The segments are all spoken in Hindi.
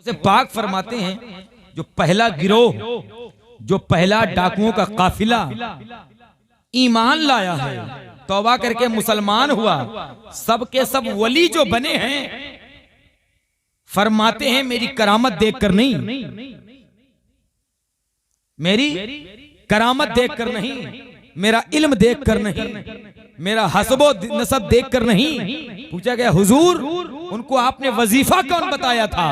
से पाक फरमाते हैं जो पहला गिरोह, जो पहला डाकुओं का काफिला ईमान लाया है, तौबा करके मुसलमान हुआ, सब के सब वली जो बने हैं, फरमाते हैं मेरी करामत देखकर नहीं, मेरी करामत देखकर नहीं, मेरा इल्म देखकर नहीं, मेरा हसबो नसब देखकर नहीं। पूछा गया हुजूर उनको आपने वजीफा कौन बताया था?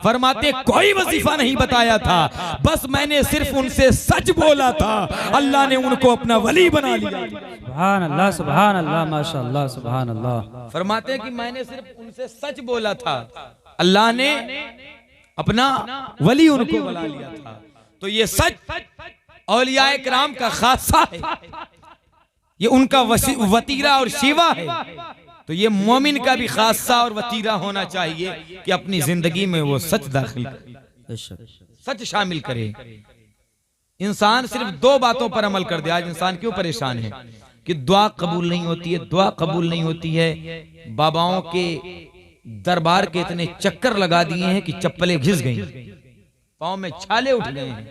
फरमाते कोई वजीफा नहीं बताया था, बस मैंने सिर्फ उनसे सच बोला था, अल्लाह ने उनको अपना वली बना लिया। सुभान अल्लाह, सुभान अल्लाह, माशाअल्लाह, सुभान अल्लाह। फरमाते हैं कि मैंने सिर्फ उनसे सच बोला था, अल्लाह ने अपना वली उनको बना लिया था। तो ये सच औलिया किराम का खासा है, ये उनका वतीरा और शिवा है। तो ये मोमिन का भी खासा और वतीरा होना चाहिए कि अपनी जिंदगी में वो सच दाखिल करे, सच शामिल करे। इंसान सिर्फ दो बातों पर अमल कर दे। आज इंसान क्यों परेशान है कि दुआ कबूल नहीं होती है, दुआ कबूल नहीं होती है। बाबाओं के दरबार के इतने चक्कर लगा दिए हैं कि चप्पलें घिस गई, पाँव में छाले उठ गए हैं,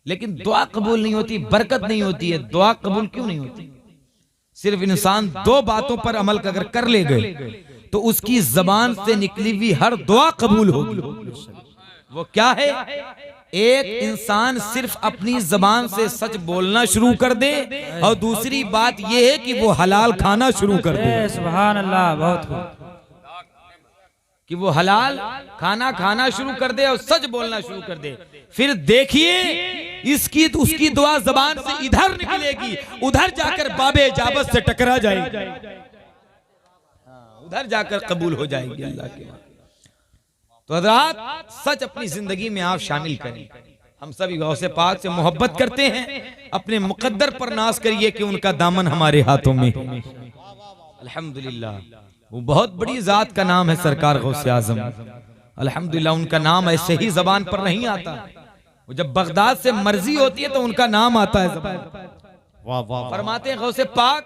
लेकिन दुआ कबूल नहीं होती, बरकत नहीं होती है। दुआ कबूल क्यों नहीं होती? सिर्फ इंसान दो बातों पर अमल अगर कर ले गए तो उसकी जबान से निकली हुई हर दुआ कबूल होगी। वो क्या है? एक इंसान सिर्फ अपनी जबान से सच बोलना शुरू कर दे, और दूसरी बात यह है कि वो हलाल खाना शुरू कर दे। सुभान अल्लाह, बहुत कि वो हलाल खाना खाना शुरू कर दे और सच बोलना शुरू कर दे। फिर देखिए इसकी उसकी दुआ जबान से इधर निकलेगी, उधर जाकर बाबे इजाबत से टकरा जाएगी, उधर जाकर कबूल हो जाएगी अल्लाह के। तो हज़रात सच अपनी जिंदगी में आप शामिल करें। हम सभी गौसे पाक से मोहब्बत करते हैं, अपने मुकद्दर पर नाज करिए कि उनका दामन हमारे हाथों में। अल्हम्दुलिल्लाह, वो बहुत बड़ी जात का नाम है सरकार गौसे आजम। अल्हम्दुलिल्लाह, उनका नाम ऐसे ही जबान पर नहीं आता, वो जब बगदाद से मर्जी होती है तो उनका नाम आता है जबान। फरमाते हैं गौसे पाक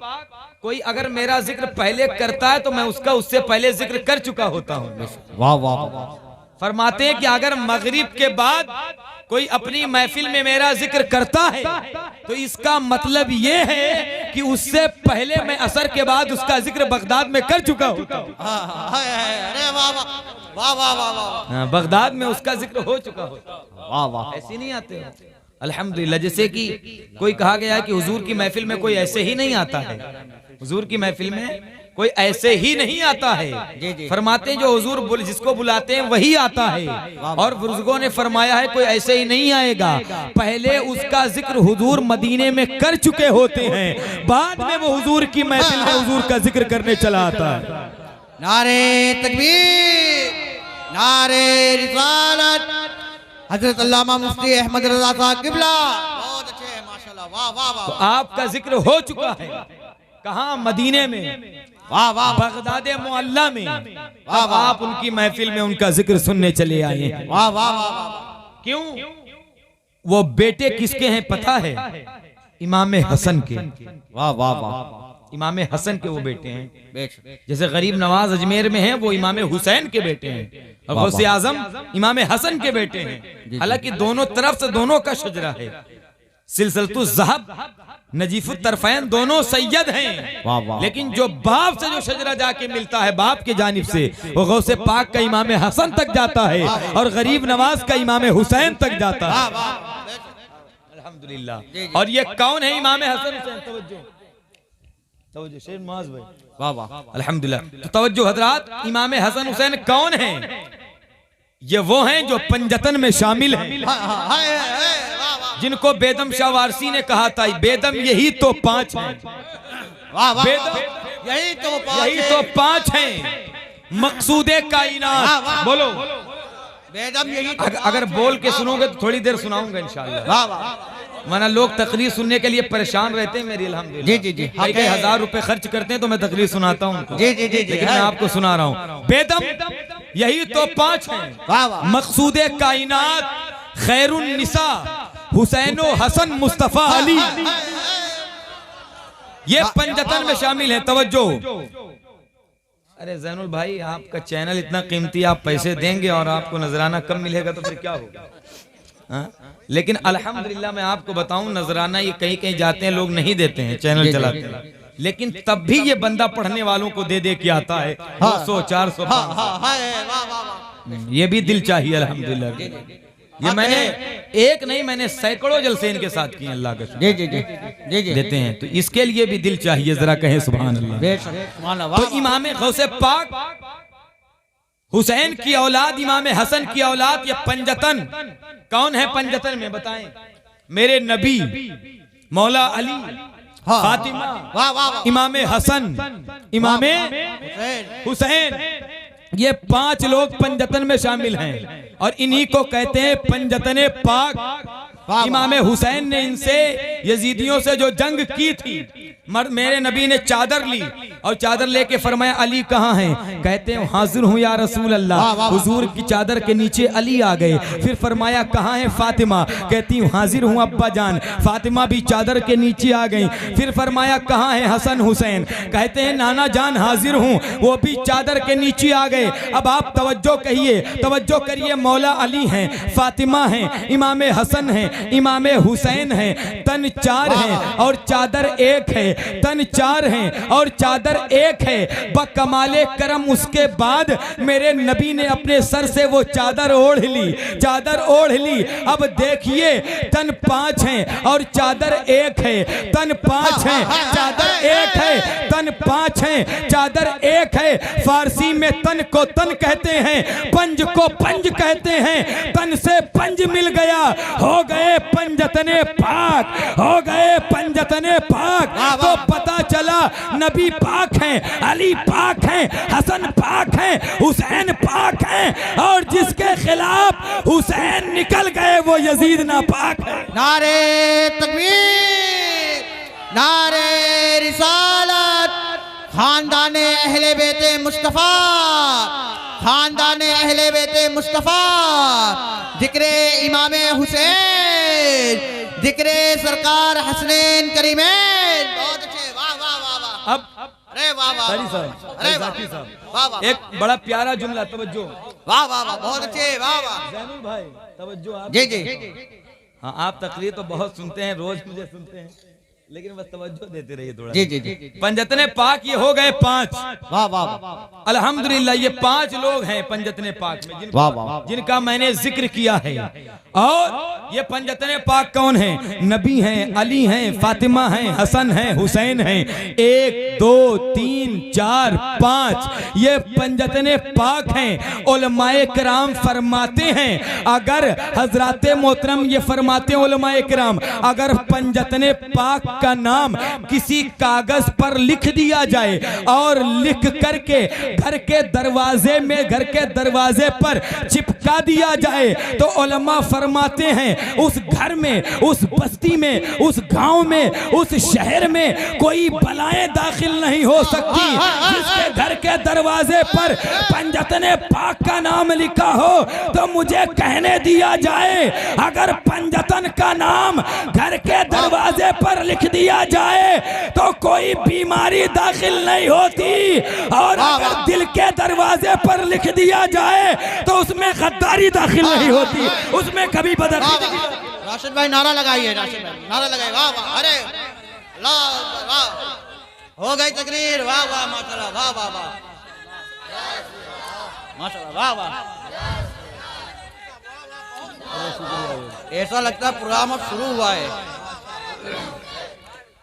कोई अगर मेरा जिक्र पहले करता है तो मैं उसका उससे पहले जिक्र कर चुका होता हूँ। वाह वाह। फरमाते हैं कि अगर मगरिब के बाद कोई अपनी महफिल में मेरा जिक्र करता है तो इसका मतलब ये है कि उससे पहले मैं असर के बाद उसका जिक्र बगदाद में कर चुका होता हूँ। बगदाद में उसका जिक्र हो चुका होता। वाह वाह, ऐसे नहीं आते हो। अल्हम्दुलिल्लाह, जैसे कि कोई कहा गया है कि हुजूर की महफिल में कोई ऐसे ही नहीं आता है, हुजूर की महफिल में कोई ऐसे ही नहीं आता है। फरमाते हैं जो हुजूर जिसको बुलाते हैं वही आता है, और बुजुर्गों ने फरमाया है कोई ऐसे ही नहीं आएगा, पहले उसका जिक्र हुजूर मदीने में कर चुके होते हैं, बाद में वो हुजूर की महफिल में हुजूर का जिक्र करने चला आता है। नारे तकबीर, नारे रिसालत, हजरत अल्लामा मुफ्ती अहमद रजा साहब किबला, बहुत अच्छे हैं माशाल्लाह। वाह वाह वाह। तो आपका जिक्र हो चुका है कहाँ? मदीने में। वाह वाह। बगदाद मुअल्ला में। अब आप उनकी महफिल में उनका जिक्र सुनने चले आए हैं। वाह वाह वाह। क्यों? वो बेटे किसके हैं पता है? इमाम हसन के। वाह वाह वाह। इमाम हसन के वो बेटे हैं। जैसे गरीब नवाज अजमेर में हैं, वो इमाम हुसैन के बेटे हैं, और गौसे आजम इमाम हसन के बेटे हैं। हालांकि दोनों तरफ से दोनों का शजरा है। सिलसिलतुल ज़हब, नजीफुत तरफ़ैन दोनों सैयद हैं, लेकिन जो बाप से जो शजरा जाके मिलता है बाप के जानिब से, वो गौसे पाक का इमाम हसन तक जाता है, और गरीब नवाज का इमाम हुसैन तक जाता है। अल्हम्दुलिल्लाह। और ये कौन है इमाम हसन हुसैन? तवज्जो तवज्जो शेर माज भाई। वाह वाह। अल्हम्दुलिल्लाह। तो तवज्जो हजरात, इमाम हसन हुसैन कौन है? ये वो हैं जो पंजतन में शामिल हैं, जिनको बेदम शाह वारसी ने कहा था बेदम यही तो पांच हैं। बेदम यही तो पांच हैं मकसूदे कायनात। बोलो बेदम यही। अगर बोल के सुनोगे तो थोड़ी देर सुनाऊंगा इंशाअल्लाह, वरना लोग तकरीर सुनने के लिए परेशान रहते हैं मेरी। अल्हम्दुलिल्लाह, जी जी जी। कई 1000 रुपए खर्च करते हैं तो मैं तकरीर सुनाता हूँ। जी जी जी जी। लेकिन मैं आपको सुना रहा हूँ, बेदम यही तो पांच हैं मकसूदे कायनात, खैरुन निसा, हुसैनो हसन मुस्तफा अली, ये पंजतन में शामिल है। तवज्जो, अरे जैनुल भाई, आपका चैनल इतना कीमती, आप पैसे देंगे और आपको नजराना कम मिलेगा तो फिर क्या होगा? हाँ? लेकिन अल्हम्दुलिल्लाह मैं आपको बताऊं, नजराना ये कहीं कहीं जाते हैं लोग नहीं देते हैं, चैनल चलाते हैं, लेकिन तब भी ये बंदा पढ़ने वालों को दे दे के आता है 200 400 500। ये भी दिल चाहिए अल्हम्दुलिल्लाह। ये मैंने एक नहीं, मैंने सैकड़ों जलसे इनके साथ किए अल्लाह के। जी जी जी जी देते हैं, तो इसके लिए भी दिल चाहिए, जरा कहें सुभान अल्लाह। तो इमाम गौसे पाक हुसैन की औलाद, इमाम हसन की औलाद, ये पंजतन कौन है? पंजतन में बताएं। मेरे नबी, मौला अली, फातिमा, इमाम हसन, इमाम हुसैन, ये 5 लोग पंजतन में शामिल हैं और इन्हीं को कहते हैं पंजतने पाक। इमाम हुसैन ने इनसे, यजीदियों से जो जंग की थी, मेरे नबी ने चादर ली और चादर लेके फरमाया अली कहाँ हैं? कहते हैं हाजिर हूँ या रसूल अल्लाह। हुजूर की चादर के नीचे अली आ गए। फिर फरमाया कहाँ है फातिमा? कहती हूँ हाजिर हूँ अब्बा जान। फातिमा भी चादर के नीचे आ गई। फिर फरमाया कहाँ है हसन हुसैन? कहते हैं नाना जान हाजिर हूँ, वो भी चादर के नीचे आ गए। अब आप तवज्जो कहिए, तवज्जो करिए, मौला अली हैं, फातिमा हैं, इमाम हसन हैं, इमाम हुसैन हैं, तन 4 हैं और चादर 1 है, तन 4 हैं और चादर 1 है। बकमाले करम उसके बाद मेरे नबी ने अपने सर से वो चादर ओढ़ ली, चादर ओढ़ ली। अब देखिए तन 5 हैं और चादर 1 है, तन 5 हैं, चादर 1 है, तन 5 हैं, चादर 1 है। फारसी में तन को तन कहते हैं, पंज को पंज कहते हैं। तन से पंज मिल गया, हो गए पंजतने पाक, हो गए पंजतने पाक। तो पता चला नबी पाक हैं, अली पाक हैं, हसन पाक हैं, हुसैन पाक हैं, और जिसके खिलाफ हुसैन निकल गए वो यजीद नापाक है। नारे तकबीर, नारे रिसालत, खानदाने अहले बेते मुस्तफा, खानदाने अहले बेते मुस्तफा, जिक्रे इमामे हुसैन, जिक्रे सरकार हसनैन करीमैन। बहुत अच्छे, वाह वाह वाह वाह। अब अरे वाह वाह, अरे वाह वाह, एक बड़ा प्यारा जुमला, तवज्जो। वाह वाह वाह, बहुत अच्छे, वाह वाह। जैनुल भाई तवज्जो आप। जी जी, हाँ, आप तकरीर तो बहुत सुनते हैं, रोज मुझे सुनते हैं, लेकिन बस तवज्जो देते रहिए थोड़ा। जी जी जी, पंजतने पाक ये हो गए 5। वाह वाह, अल्हम्दुलिल्लाह ये 5 लोग हैं पंजतने पाक में, वाह वाह, जिनका मैंने जिक्र किया है। और ये पंजतने पाक कौन हैं? नबी हैं, अली हैं, फातिमा हैं, हसन हैं, हुसैन हैं। 1 2 3 4 5 ये पंजतने पाक हैं। उलमाए किराम फरमाते हैं, अगर हजराते मोहतरम ये फरमाते हैं उलमाए किराम, अगर पंजतने पाक का नाम किसी कागज पर लिख दिया जाए और लिख करके घर के दरवाजे में, घर के दरवाजे पर चिपका दिया जाए, तो उलमा फरमाते हैं उस घर में, उस बस्ती में, उस गांव में, उस शहर में कोई बलाएं दाखिल नहीं हो सकती। जिसके घर के दरवाजे पर पंजतने पाक का नाम लिखा हो, तो मुझे कहने दिया जाए, अगर पंजतन का नाम घर के दरवाजे पर लिख दिया जाए तो कोई बीमारी दाखिल नहीं होती, और अगर दिल के दरवाजे पर लिख दिया जाए तो उसमें गद्दारी दाखिल नहीं होती, उसमें कभी बदअकीदगी। राशिद भाई नारा लगाइए, राशिद भाई नारा लगाइए, वाह वाह, अरे वाह, हो गई तकरीर, वाह वाह, माशाल्लाह, वाह वाह वाह, माशाल्लाह, वाह वाह। ऐसा लगता है प्रोग्राम अब शुरू हुआ है।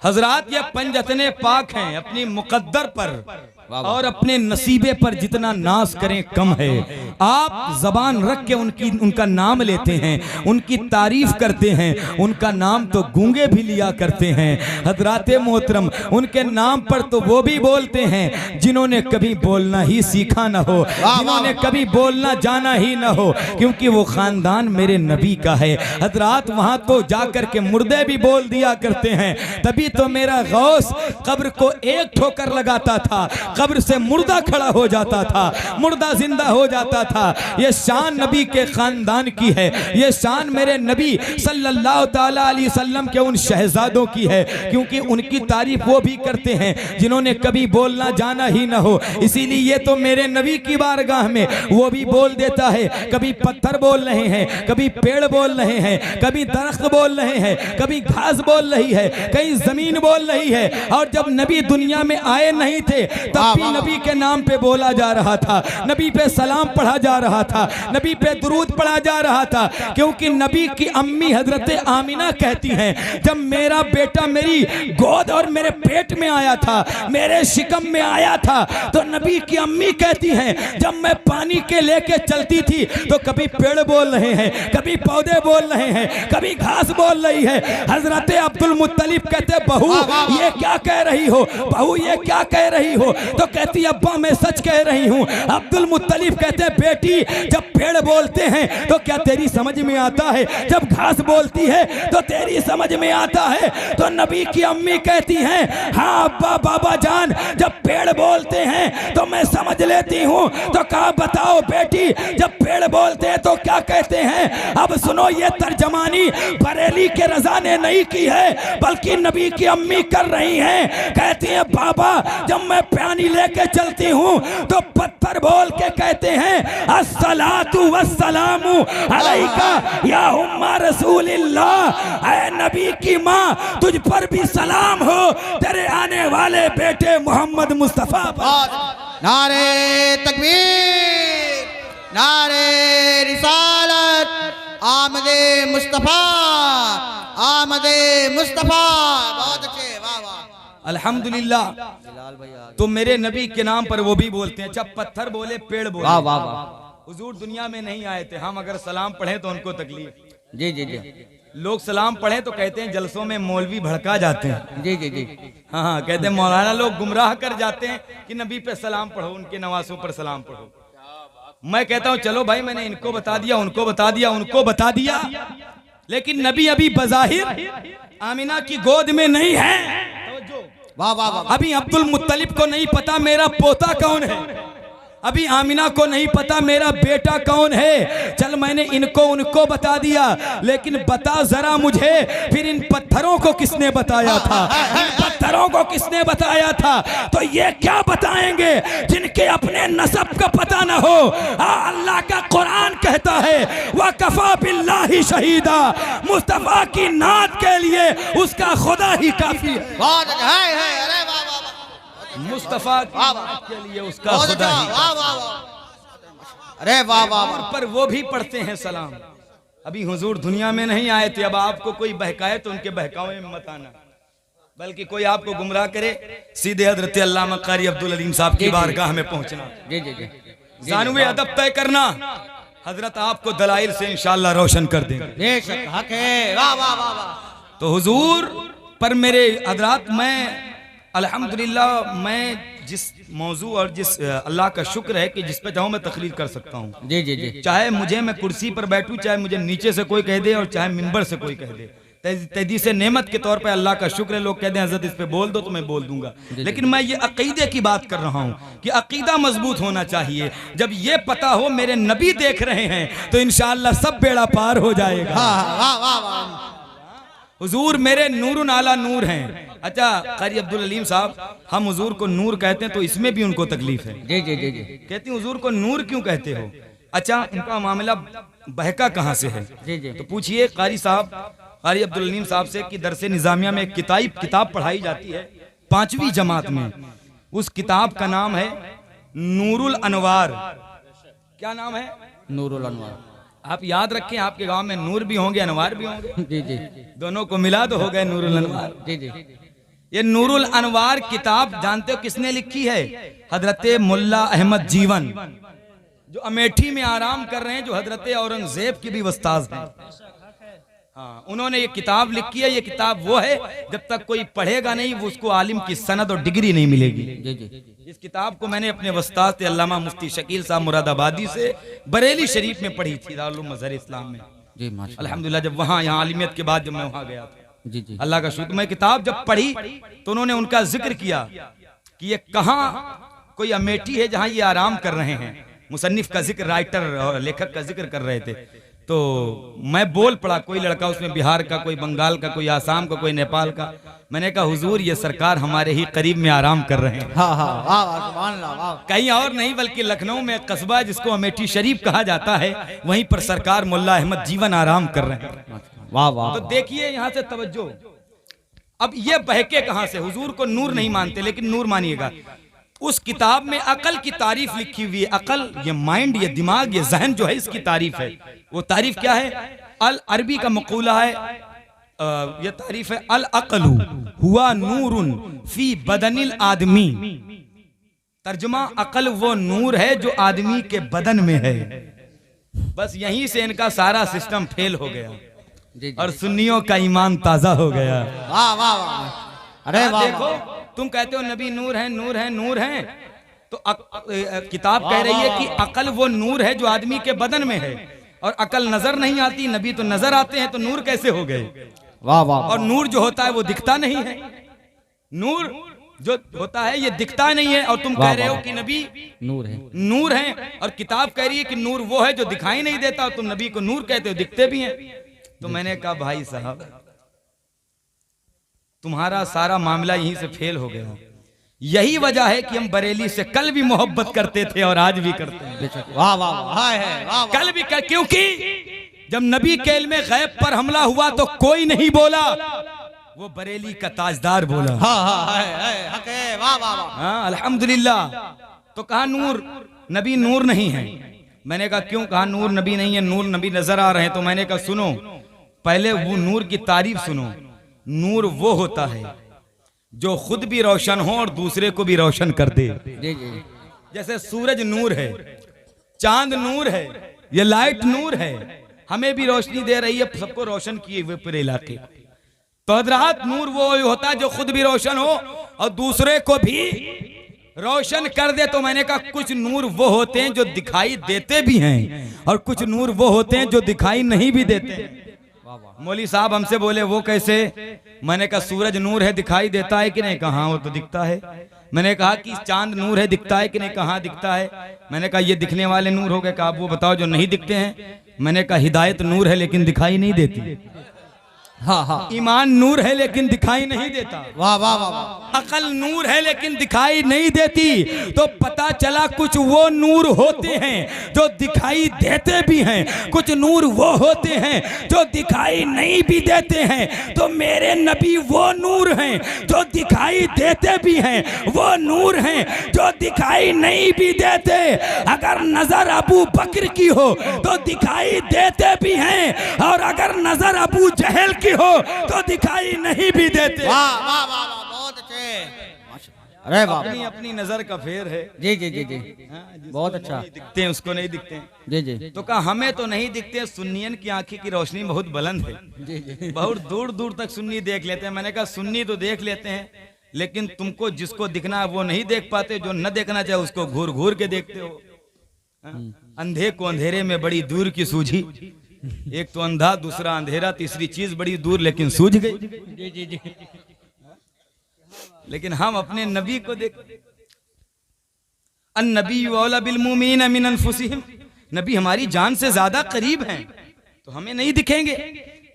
हजरात ये पंजतने पाक हैं, अपनी मुकद्दर पर और अपने नसीबे पर जितना नाज करें कम है। आप जबान रख के उनका नाम लेते हैं, उनकी तारीफ करते हैं, उनका नाम तो गूंगे भी लिया करते हैं। हजराते मोहतरम उनके नाम पर तो वो भी बोलते हैं जिन्होंने कभी बोलना ही सीखा न हो, जिन्होंने कभी बोलना जाना ही न हो, क्योंकि वो खानदान मेरे नबी का है। हजरात वहां तो जाकर के मुर्दे भी बोल दिया करते हैं। तभी तो मेरा गौस कब्र को एक ठोकर लगाता था, कब्र से मुर्दा खड़ा हो जाता था, मुर्दा जिंदा हो जाता था। ये शान नबी के खानदान की है, ये शान मेरे नबी सल्लल्लाहु ताला अलैहि वसल्लम के उन शहजादों की है, क्योंकि उनकी तारीफ वो भी करते हैं जिन्होंने कभी बोलना जाना ही ना हो। इसीलिए ये तो मेरे नबी की बारगाह में वो भी बोल देता है। कभी पत्थर बोल रहे हैं, कभी पेड़ बोल रहे हैं, कभी दरख्त बोल रहे हैं, कभी घास बोल रही है, कहीं जमीन बोल रही है। और जब नबी दुनिया में आए नहीं थे तब भी नबी के नाम पे बोला जा रहा था, नबी पे सलाम पढ़ा जा रहा था, नबी पे दुरूद पढ़ा जा रहा था। क्योंकि नबी की अम्मी हजरत आमिना कहती हैं, जब मेरा बेटा मेरी गोद और मेरे पेट में आया था, मेरे शिकम में आया था, तो नबी की अम्मी कहती हैं जब मैं पानी के लेके चलती थी तो कभी पेड़ बोल रहे हैं, कभी पौधे बोल रहे हैं, कभी घास बोल रही है। हजरत अब्दुल मुत्तलिब कहते बहू ये क्या कह रही हो, बहू ये क्या कह रही हो? तो कहती अब्बा मैं सच कह रही हूँ। अब्दुल मुत्तलिब कहते बेटी जब पेड़ बोलते हैं तो क्या तेरी समझ में आता है? जब घास बोलती है तो तेरी समझ में आता है? तो नबी की अम्मी कहती हैं हाँ अब्बा बाबा जान, जब पेड़ बोलते हैं तो मैं समझ लेती हूँ। तो कहा बताओ बेटी जब पेड़ बोलते हैं तो क्या कहते हैं? अब सुनो ये तर्जमानी बरेली के रजा ने नहीं की है बल्कि नबी की अम्मी कर रही हैं। कहती हैं बाबा जब मैं पानी लेके चलती हूँ तो पत्थर बोल के कहते हैं अस्सलातु वस्सलामु अलैका या उम्मा रसूलिल्लाह। ऐ नबी की माँ तुझ पर भी सलाम हो, तेरे आने वाले बेटे मोहम्मद मुस्तफा पर। नारे तकबीर, नारे रिसालत, आमदे मुस्तफा, आमदे मुस्तफा। बहुत अच्छे, वाह वाह अल्हम्दुलिल्लाह। तो मेरे नबी के नाम पर वो भी बोलते हैं। जब पत्थर बोले पेड़ बोले। वाह वाह वाह। हुजूर दुनिया में नहीं आए थे, हम अगर सलाम पढ़े तो उनको तकलीफ। जी जी जी लोग सलाम पढ़े तो कहते हैं जलसों में मौलवी भड़का जाते हैं। जी जी जी। हाँ हाँ कहते हैं मौलाना लोग गुमराह कर जाते हैं कि नबी पे सलाम पढ़ो, उनके नवासों पर सलाम पढ़ो। मैं कहता हूँ चलो भाई मैंने इनको बता दिया, उनको बता दिया, उनको बता दिया, लेकिन नबी अभी बज़ाहिर आमिना की गोद में नहीं है। वाह वाह वाह। अभी अब्दुल मुत्तलिब को नहीं पता मेरा पोता कौन है, अभी आमिना को नहीं पता मेरा बेटा कौन है। चल मैंने इनको उनको बता दिया, लेकिन बता जरा मुझे फिर इन पत्थरों को किसने बताया था? इन पत्थरों को किसने बताया था? तो ये क्या बताएंगे जिनके अपने नसब का पता ना हो? अल्लाह का कुरान कहता है व कफा बिल्लाहि शहीदा, मुस्तफा की नात के लिए उसका खुदा ही काफी है। बहुत है, अरे वाह वाह। मुस्तफा के लिए उसका खुदा ही। वाह वाह वाह। अरे वाह वाह। पर वो भी पढ़ते हैं सलाम। अभी हुजूर दुनिया में नहीं आए थे, अब आपको कोई बहकाए तो उनके बहकावे में मत आना, बल्कि कोई आपको गुमराह करे सीधे हजरत अल्लामा कारी अब्दुल अलीम साहब की बारगाह में पहुंचना। जी जी जी। जानवे अदब तय करना, हजरत आपको दलाइल से इंशाअल्लाह रोशन कर देंगे। बेशक हक है। वाह वाह वाह वाह। तो हुजूर पर मेरे हजरात, मैं अल्हम्दुलिल्लाह मैं जिस मौजू और जिस अल्लाह का शुक्र है कि जिस पे चाहूँ मैं तकरीर कर सकता हूँ। जी जी जी। चाहे मुझे मैं कुर्सी पर बैठूं, चाहे मुझे नीचे से कोई कह दे और चाहे मिंबर से कोई कह दे, तेजी से नेमत के तौर पे अल्लाह का शुक्र है। लोग कहते हैं हजरत इस पे बोल दो तो मैं बोल दूंगा, लेकिन मैं ये अकीदे की बात कर रहा हूँ कि अकीदा मजबूत होना चाहिए। जब ये पता हो मेरे नबी देख रहे हैं तो इंशाअल्लाह सब बेड़ा पार हो जाएगा। वाह वाह वाह। हुजूर मेरे नूरुन आला नूर हैं। अच्छा कारी अब्दुल अलीम साहब, हम हुजूर को नूर कहते हैं तो इसमें भी उनको तकलीफ है। जी जी जी जी। कहती हुजूर को नूर क्यों कहते हो? अच्छा इनका मामला बहका कहाँ से है? जी जी। तो पूछिए कारी साहब, कारी अब्दुल अलीम साहब से कि दरसे निजामिया में एक किताब पढ़ाई जाती है 5वीं जमात में। उस किताब का नाम है नूरुल अनवार। क्या नाम है? नूरुल अनवार। आप याद रखें, आपके गांव में नूर भी होंगे अनवार भी होंगे। जी जी। दोनों को मिला तो हो गए नूरुल अनवार। जी जी। ये नूरुल अनवार किताब जानते हो किसने लिखी है? हजरत मुल्ला अहमद जीवन, जो अमेठी में आराम कर रहे हैं, जो हजरत औरंगजेब की भी उस्ताद हैं। हाँ, उन्होंने ये किताब लिखी है। ये किताब वो है जब तक कोई पढ़ेगा नहीं वो उसको आलिम की सनद और डिग्री नहीं मिलेगी। जी जी। इस किताब को मैंने अपने उस्ताद थे अल्लामा मुफ्ती शकील साहब मुरादाबादी से बरेली शरीफ में पढ़ी थी, दारुल मज़हर इस्लाम में। जी माशाल्लाह। अल्हम्दुलिल्लाह जब वहाँ यहाँ आलिमियत के बाद जब मैं वहाँ गया था, जी जी। अल्लाह का शुक्र, मैं किताब जब पढ़ी तो उन्होंने उनका जिक्र किया कि ये कहाँ कोई अमेठी है जहां ये आराम कर रहे हैं। मुसन्निफ का जिक्र, राइटर और लेखक का जिक्र कर रहे थे, तो मैं बोल पड़ा, कोई लड़का उसमें बिहार का, कोई बंगाल का, कोई आसाम का, कोई नेपाल का। मैंने कहा हुजूर ये सरकार हमारे ही करीब में आराम कर रहे हैं। हाँ हाँ वाह वाह सुभान अल्लाह वाह। कहीं और नहीं बल्कि लखनऊ में एक कस्बा जिसको अमेठी शरीफ कहा जाता है, वहीं पर सरकार मुल्ला अहमद जीवन आराम कर रहे हैं। वाह वाह। तो देखिए यहाँ से तवज्जो। अब ये बहके कहां से? हुजूर को नूर नहीं मानते, लेकिन नूर मानिएगा। उस किताब में अकल की तारीफ लिखी हुई है। अकल, ये माइंड, ये दिमाग, ये जहन जो है, इसकी तारीफ है। वो तारीफ क्या है? अल अरबी का मकूला है, ये तारीफ है, अल अकलु हुआ नूरुन फी बदनिल आदमी। तर्जुमा, अकल वो नूर है जो आदमी के बदन में है। बस यहीं से इनका सारा सिस्टम फेल हो गया और सुन्नियों का ईमान ताजा हो गया। वाह वाह वाह। अरे वाह। देखो, तुम कहते हो नबी नूर है, नूर है, नूर है, तो किताब कह रही है कि अकल वो नूर है जो आदमी के बदन में है, और अकल नजर नहीं आती, नबी तो नजर आते हैं, तो नूर कैसे हो गए? वाह वाह। और नूर जो होता है वो दिखता नहीं है। नूर जो होता है ये दिखता नहीं है, और तुम कह रहे हो कि नबी नूर है, नूर है, और किताब कह रही है कि नूर वो है जो दिखाई नहीं देता, और तुम नबी को नूर कहते हो, दिखते भी हैं। तो मैंने कहा भाई साहब, तुम्हारा सारा मामला यहीं से फेल हो गया। यही वजह है कि हम बरेली से कल भी मोहब्बत करते थे और आज भी करते हैं। वाह वाह वाह है, वाह वाह। कल भी कर, क्योंकि जब नबी के इल्मे गैब पर हमला हुआ तो कोई नहीं बोला, वो बरेली का ताजदार बोला। हाँ हाँ है, हक है, वाह वाह वाह। हाँ अल्हम्दुलिल्लाह। तो कहा नूर, नबी नूर नहीं है। मैंने कहा क्यों? कहा नूर नबी नहीं है, नूर नबी नजर आ रहे हैं। तो मैंने कहा सुनो, पहले वो नूर की तारीफ सुनो। नूर वो होता है जो खुद भी रोशन हो और दूसरे को भी रोशन कर दे। जैसे सूरज नूर है, चांद नूर है, ये लाइट नूर है, हमें भी रोशनी दे रही है, सबको रोशन किए हुए पूरे इलाके। तो हजरात, नूर वो होता है जो खुद भी रोशन हो और दूसरे को भी रोशन कर दे। तो मैंने कहा कुछ नूर वो होते हैं जो दिखाई देते भी हैं, और कुछ नूर वो होते हैं जो दिखाई नहीं भी देते हैं। मौली साहब हमसे बोले वो कैसे? मैंने कहा सूरज नूर है, दिखाई देता है कि नहीं? कहा वो तो दिखता है। मैंने कहा कि चांद नूर है, दिखता है कि नहीं? कहा दिखता है। मैंने कहा ये दिखने वाले नूर हो गए। कहा आप वो बताओ जो नहीं दिखते हैं। मैंने कहा हिदायत नूर है लेकिन दिखाई नहीं देती। हाँ हाँ। ईमान नूर है लेकिन दिखाई नहीं देता। वाह वाह वाह। अकल नूर है लेकिन दिखाई नहीं देती। तो पता चला कुछ वो नूर होते हैं जो दिखाई देते भी हैं, कुछ नूर वो होते हैं जो दिखाई नहीं भी देते हैं। तो मेरे नबी वो नूर हैं जो दिखाई देते भी हैं, वो नूर हैं जो दिखाई नहीं भी देते। अगर नजर अबू बकर की हो तो दिखाई देते भी हैं, और अगर नजर अबू जहल की हो तो दिखाई नहीं भी देते। वाह वाह वाह, बहुत अच्छे। अरे वाह। अपनी अपनी नजर का फेर है। जी जी जी जी, बहुत अच्छा। दिखते हैं उसको नहीं दिखते हैं। जी जी। तो कहा हमें तो नहीं दिखते, सुन्नियन की आंखें की रोशनी बहुत बुलंद है, जी जी। बहुत दूर दूर तक सुन्नी देख लेते हैं। मैंने कहा सुन्नी तो देख लेते हैं, लेकिन तुमको जिसको दिखना है वो नहीं देख पाते, जो न देखना चाहे उसको घूर घूर के देखते हो। अंधे को अंधेरे में बड़ी दूर की सूझी। एक तो अंधा, दूसरा अंधेरा, तीसरी चीज बड़ी दूर लेकिन सूझ गई। जी जी जी। लेकिन हम अपने नबी को देख, अन्नबी औला बिल मुमिनीन मिन अनफुसिहिम, नबी हमारी जान से ज्यादा करीब हैं, तो हमें नहीं दिखेंगे।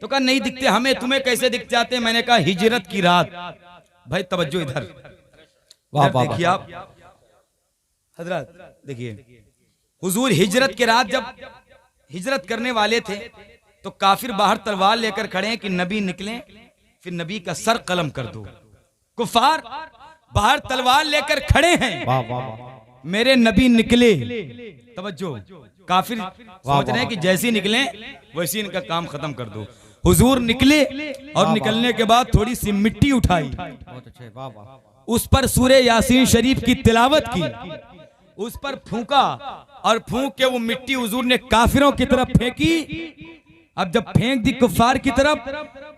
तो कहा नहीं दिखते हमें, तुम्हें कैसे दिख जाते? मैंने कहा हिजरत की रात। भाई तवज्जो इधर, देखिए आप हजरत, देखिए हुजूर हिजरत के रात जब हिजरत करने वाले थे तो काफिर बाहर तलवार लेकर खड़े हैं कि नबी निकलें फिर नबी का सर कलम कर दो। कुफार बाहर तलवार लेकर खड़े हैं, वाह वाह। मेरे नबी निकले। तवज्जो, काफिर सोच रहे हैं कि जैसे निकले वैसे इनका काम खत्म कर दो। हुजूर निकले और निकलने के बाद थोड़ी सी मिट्टी उठाई, बहुत अच्छे, वाह वाह। उस पर सूरे यासीन शरीफ की तिलावत की, उस पर फूंका, और फूंक के वो मिट्टी हुजूर ने काफिरों की तरफ फेंकी। अब जब फेंक दी कुफार की तरफ,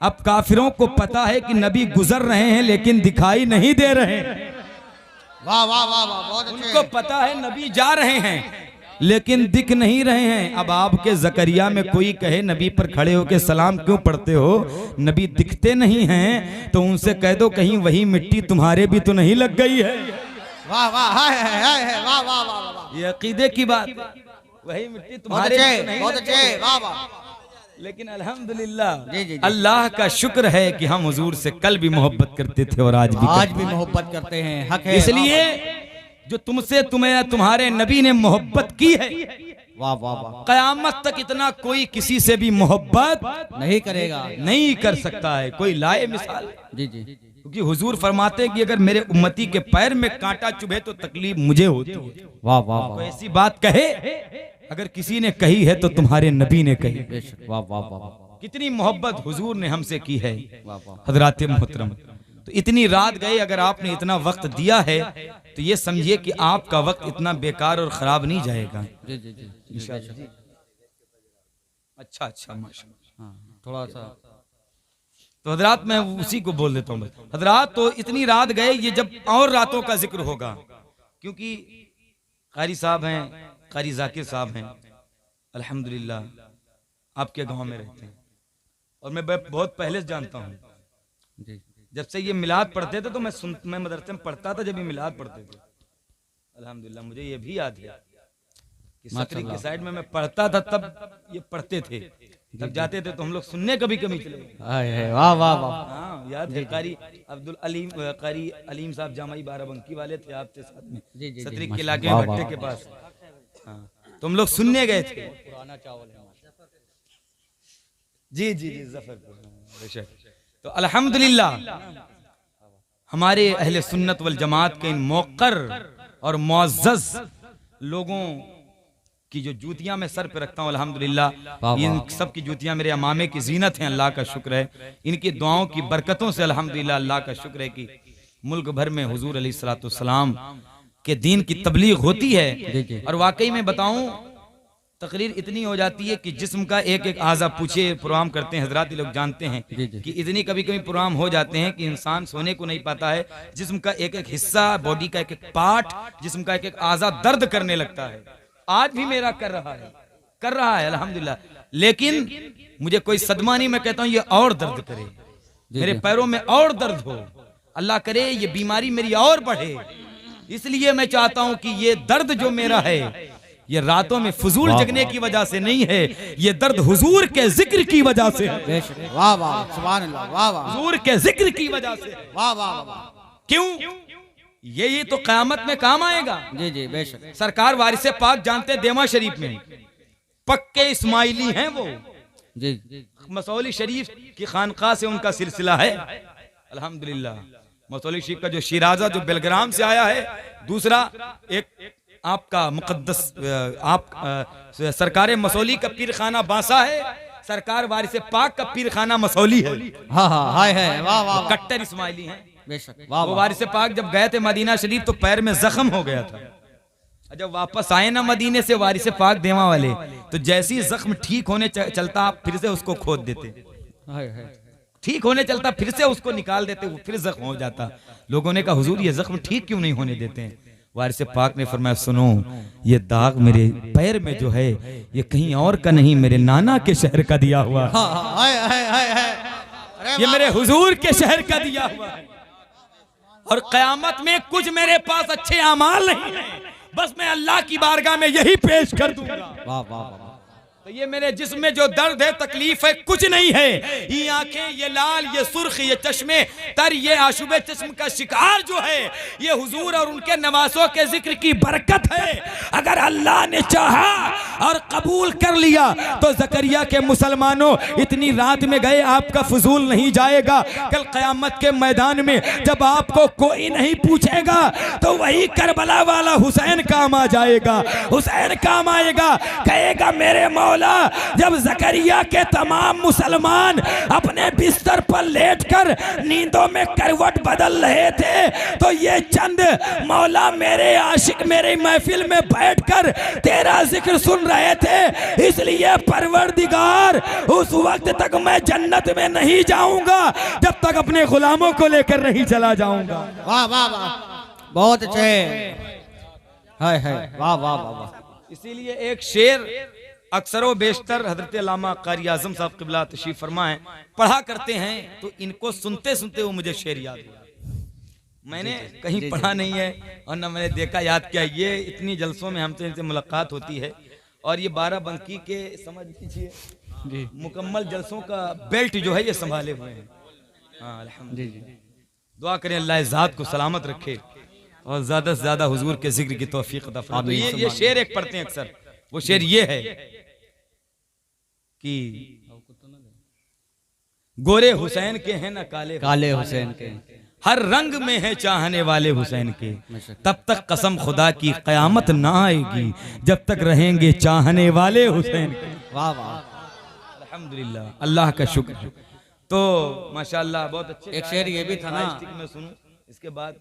अब काफिरों को पता है कि नबी गुजर रहे हैं लेकिन दिखाई नहीं दे रहे। वाह वाह वाह वाह, बहुत अच्छे। उनको पता है नबी जा रहे हैं लेकिन दिख नहीं रहे हैं। अब आपके जकरिया में कोई कहे नबी पर खड़े होके सलाम क्यों पढ़ते हो, नबी दिखते नहीं हैं, तो उनसे कह दो कहीं वही मिट्टी तुम्हारे भी तो नहीं लग गई है। वाह वाह हाय वाह वाह वाह वाह। ये अकीदे की बात है। वही मिट्टी बहुत तुम्हारे अच्छे, लिए तो नहीं बहुत लगती। अच्छे, वाह वाह। लेकिन अल्हम्दुलिल्लाह जी, जी, जी। अल्लाह का शुक्र है कि हम हुजूर से कल भी मोहब्बत करते थे और आज भी आज करते भी मोहब्बत करते हैं, हक है। हैं। इसलिए जो तुमसे तुम्हारे नबी ने मोहब्बत की है, वाह वाह वाह। कयामत तक इतना कोई किसी से भी मोहब्बत नहीं करेगा। नहीं कर सकता है। कोई लाए मिसाल, जी जी। क्योंकि हुजूर फरमाते हैं कि अगर मेरे उम्मती के पैर में कांटा चुभे तो तकलीफ मुझे होती है। वाह वाह तो वाह। ऐसी बात कहे अगर किसी ने कही है तो तुम्हारे नबी ने कही। बेशक, वाह वाह वाह। कितनी मोहब्बत हुजूर ने हमसे की है वाह वाह। हजरात मोहतरम। तो इतनी रात गए, अगर आपने इतना वक्त दिया है तो ये समझिए कि आपका वक्त इतना बेकार और खराब नहीं जाएगा। जी जी जी। इंशाअल्लाह। अच्छा अच्छा माशाअल्लाह। हाँ, थोड़ा सा तो हजरात मैं उसी को बोल देता हूँ हजरात। तो इतनी रात गए, ये जब और रातों का जिक्र होगा, क्योंकि कारी साहब हैं, कारी जाकिर साहब हैं, अल्हम्दुलिल्लाह आपके गांव में रहते हैं और मैं बहुत पहले से जानता हूँ। जी। जब से ये मिलाद पढ़ते थे तो मैं मदरसे में पढ़ता था जब ये मिलाद पढ़ते थे। अल्हम्दुलिल्लाह मुझे ये भी याद है कि सकरी के साइड में मैं पढ़ता था तब ये पढ़ते थे, तब जाते थे तो हम लोग सुनने कभी कभी चले गए। हाय वाह वाह वाह। हाँ याद है, कारी अब्दुल अलीम, कारी अलीम साहब जामाई बाराबंकी वाले थे आपके साथ में, जी, जी, सतरी जी, के इलाके में वाह, भट्टे वाह। के पास। हाँ तो हम लोग सुनने गए थे। पुराना चावल है। जी जी जी जफरपुर, बेशक। तो अल्हम्दुलिल्लाह हमारे अहले सुन्नत वल जमात के इन मौकर और मुअज़्ज़ज़ लोगों की जो जूतियां मैं सर पे रखता हूँ, अल्हम्दुलिल्लाह इन सब की जूतियां मेरे अमामे की जीनत हैं। अल्लाह का शुक्र है, इनकी दुआओं की बरकतों से अल्हम्दुलिल्लाह अल्लाह का शुक्र है कि मुल्क भर में हुजूर अलैहिस्सलाम के दीन की तबलीग होती है। और वाकई में बताऊं, तकरीर इतनी हो जाती है कि जिस्म का एक एक आज़ा पूछे प्रोग्राम करते हैं हजरात, लोग जानते हैं कि इतनी कभी कभी प्रोग्राम हो जाते हैं कि इंसान सोने को नहीं पाता है। जिस्म का एक एक हिस्सा, बॉडी का एक एक पार्ट, जिस्म का एक एक आज़ा दर्द करने लगता है। आज भी मेरा कर रहा है अल्हम्दुलिल्लाह। लेकिन मुझे कोई सदमा नहीं, मैं कहता हूँ ये और दर्द करे, मेरे पैरों में और दर्द हो, अल्लाह करे ये बीमारी मेरी और बढ़े। इसलिए मैं चाहता हूं कि ये दर्द जो मेरा है ये रातों में फजूल जगने की वजह से नहीं है, ये दर्द हुजूर के जिक्र की वजह से है। वाह वाह सुभान अल्लाह, वाह वाह। हुजूर के जिक्र की वजह से है। वाह वाह वाह। क्यों? ये तो क़यामत में काम आएगा। जी जी बेशक। सरकार वारिसे पाक जानते, देवा शरीफ में पक्के इस्माइली हैं वो। जी। मसौली शरीफ की खानका से उनका सिलसिला है अल्हम्दुलिल्लाह। मसौली शरीफ का जो शिराजा जो बेलग्राम से आया है, दूसरा एक आपका मुकद्दस सरकार मसौली का पीर खाना बांसा है, सरकार वारिस पाक का पीर खाना मसौली है। हाँ हाँ हाय है, वाह वाह। कट्टर इस्माइली हैं बेशक, वाह वो वारिस पाक जब गए थे मदीना शरीफ तो पैर में जख्म हो गया था। जब वापस आए ना मदीने से वारिस पाक देवा वाले, तो जैसी जख्म ठीक होने चलता फिर से उसको खोद देते, ठीक होने चलता फिर से उसको निकाल देते, वो फिर जख्म हो जाता। लोगों ने कहा हुजूर ये जख्म ठीक क्यों नहीं होने देते हैं? वारिस पाक ने फरमाया सुनो, ये दाग मेरे पैर में जो है ये कहीं और का नहीं, मेरे नाना के शहर का दिया हुआ है, ये मेरे हुजूर के शहर का दिया हुआ है। और कयामत में कुछ मेरे पास अच्छे अमाल नहीं है, बस मैं अल्लाह की बारगाह में यही पेश कर दूंगा। वाह वाह वाह। तो ये मेरे जिस्म में जो दर्द है, तकलीफ है, कुछ नहीं है। ये आंखें, ये लाल, ये सुर्ख, ये चश्मे तर, ये आशुबे चश्म का शिकार जो है, ये हुजूर और उनके नवासों के जिक्र की बरकत है। अगर अल्लाह ने चाहा और कबूल कर लिया तो जकरिया के मुसलमानों इतनी रात में गए, आपका फजूल नहीं जाएगा। कल क़यामत के मैदान में जब आपको कोई नहीं पूछेगा तो वही करबला वाला हुसैन काम आ जाएगा। हुसैन काम आएगा, कहेगा मेरे मौला, जब जकरिया के तमाम मुसलमान अपने बिस्तर पर लेटकर नींदों में करवट बदल रहे थे तो ये चंद मौला मेरे आशिक मेरी महफिल में बैठकर तेरा जिक्र सुन रहे थे। इसलिए परवरदिगार उस वक्त तक मैं जन्नत में नहीं जाऊंगा जब तक अपने गुलामों को लेकर नहीं चला जाऊंगा। वाह वाह वाह, बहुत अच्छे, हाय हाय, वाह वाह वाह। इसीलिए एक शेर अक्सर बेशतर हजरत अल्लामा कारी आज़म साहब क़िबला तशरीफ फरमा है, पढ़ा करते हैं तो इनको सुनते सुनते वो मुझे शेर याद हुआ। मैंने कहीं पढ़ा नहीं है और न मैंने देखा याद किया। ये इतनी जलसों में हमसे इनसे मुलाकात होती है और ये बाराबंकी के समझ लीजिए जी मुकम्मल जलसों का बेल्ट जो है ये संभाले हुए हैं। हाँ अल्हम्दुलिल्लाह। दुआ करें अल्लाह इस ज़ात को सलामत रखे और ज्यादा से ज्यादा हुजूर के जिक्र की तौफीक अता फरमाए। तो ये शेर एक पढ़ते हैं अक्सर, वो शेर ये है कि गोरे हुसैन के हैं ना काले काले हुसैन के, हर रंग में है चाहने वाले हुसैन के, तब तक कसम खुदा की कयामत ना आएगी जब तक रहेंगे चाहने वाले हुसैन के। वाह वाह, अल्हम्दुलिल्लाह, अल्लाह का शुक्र है। तो माशाअल्लाह बहुत अच्छे। एक शेर ये भी था ना, मैं सुनूं, इसके बाद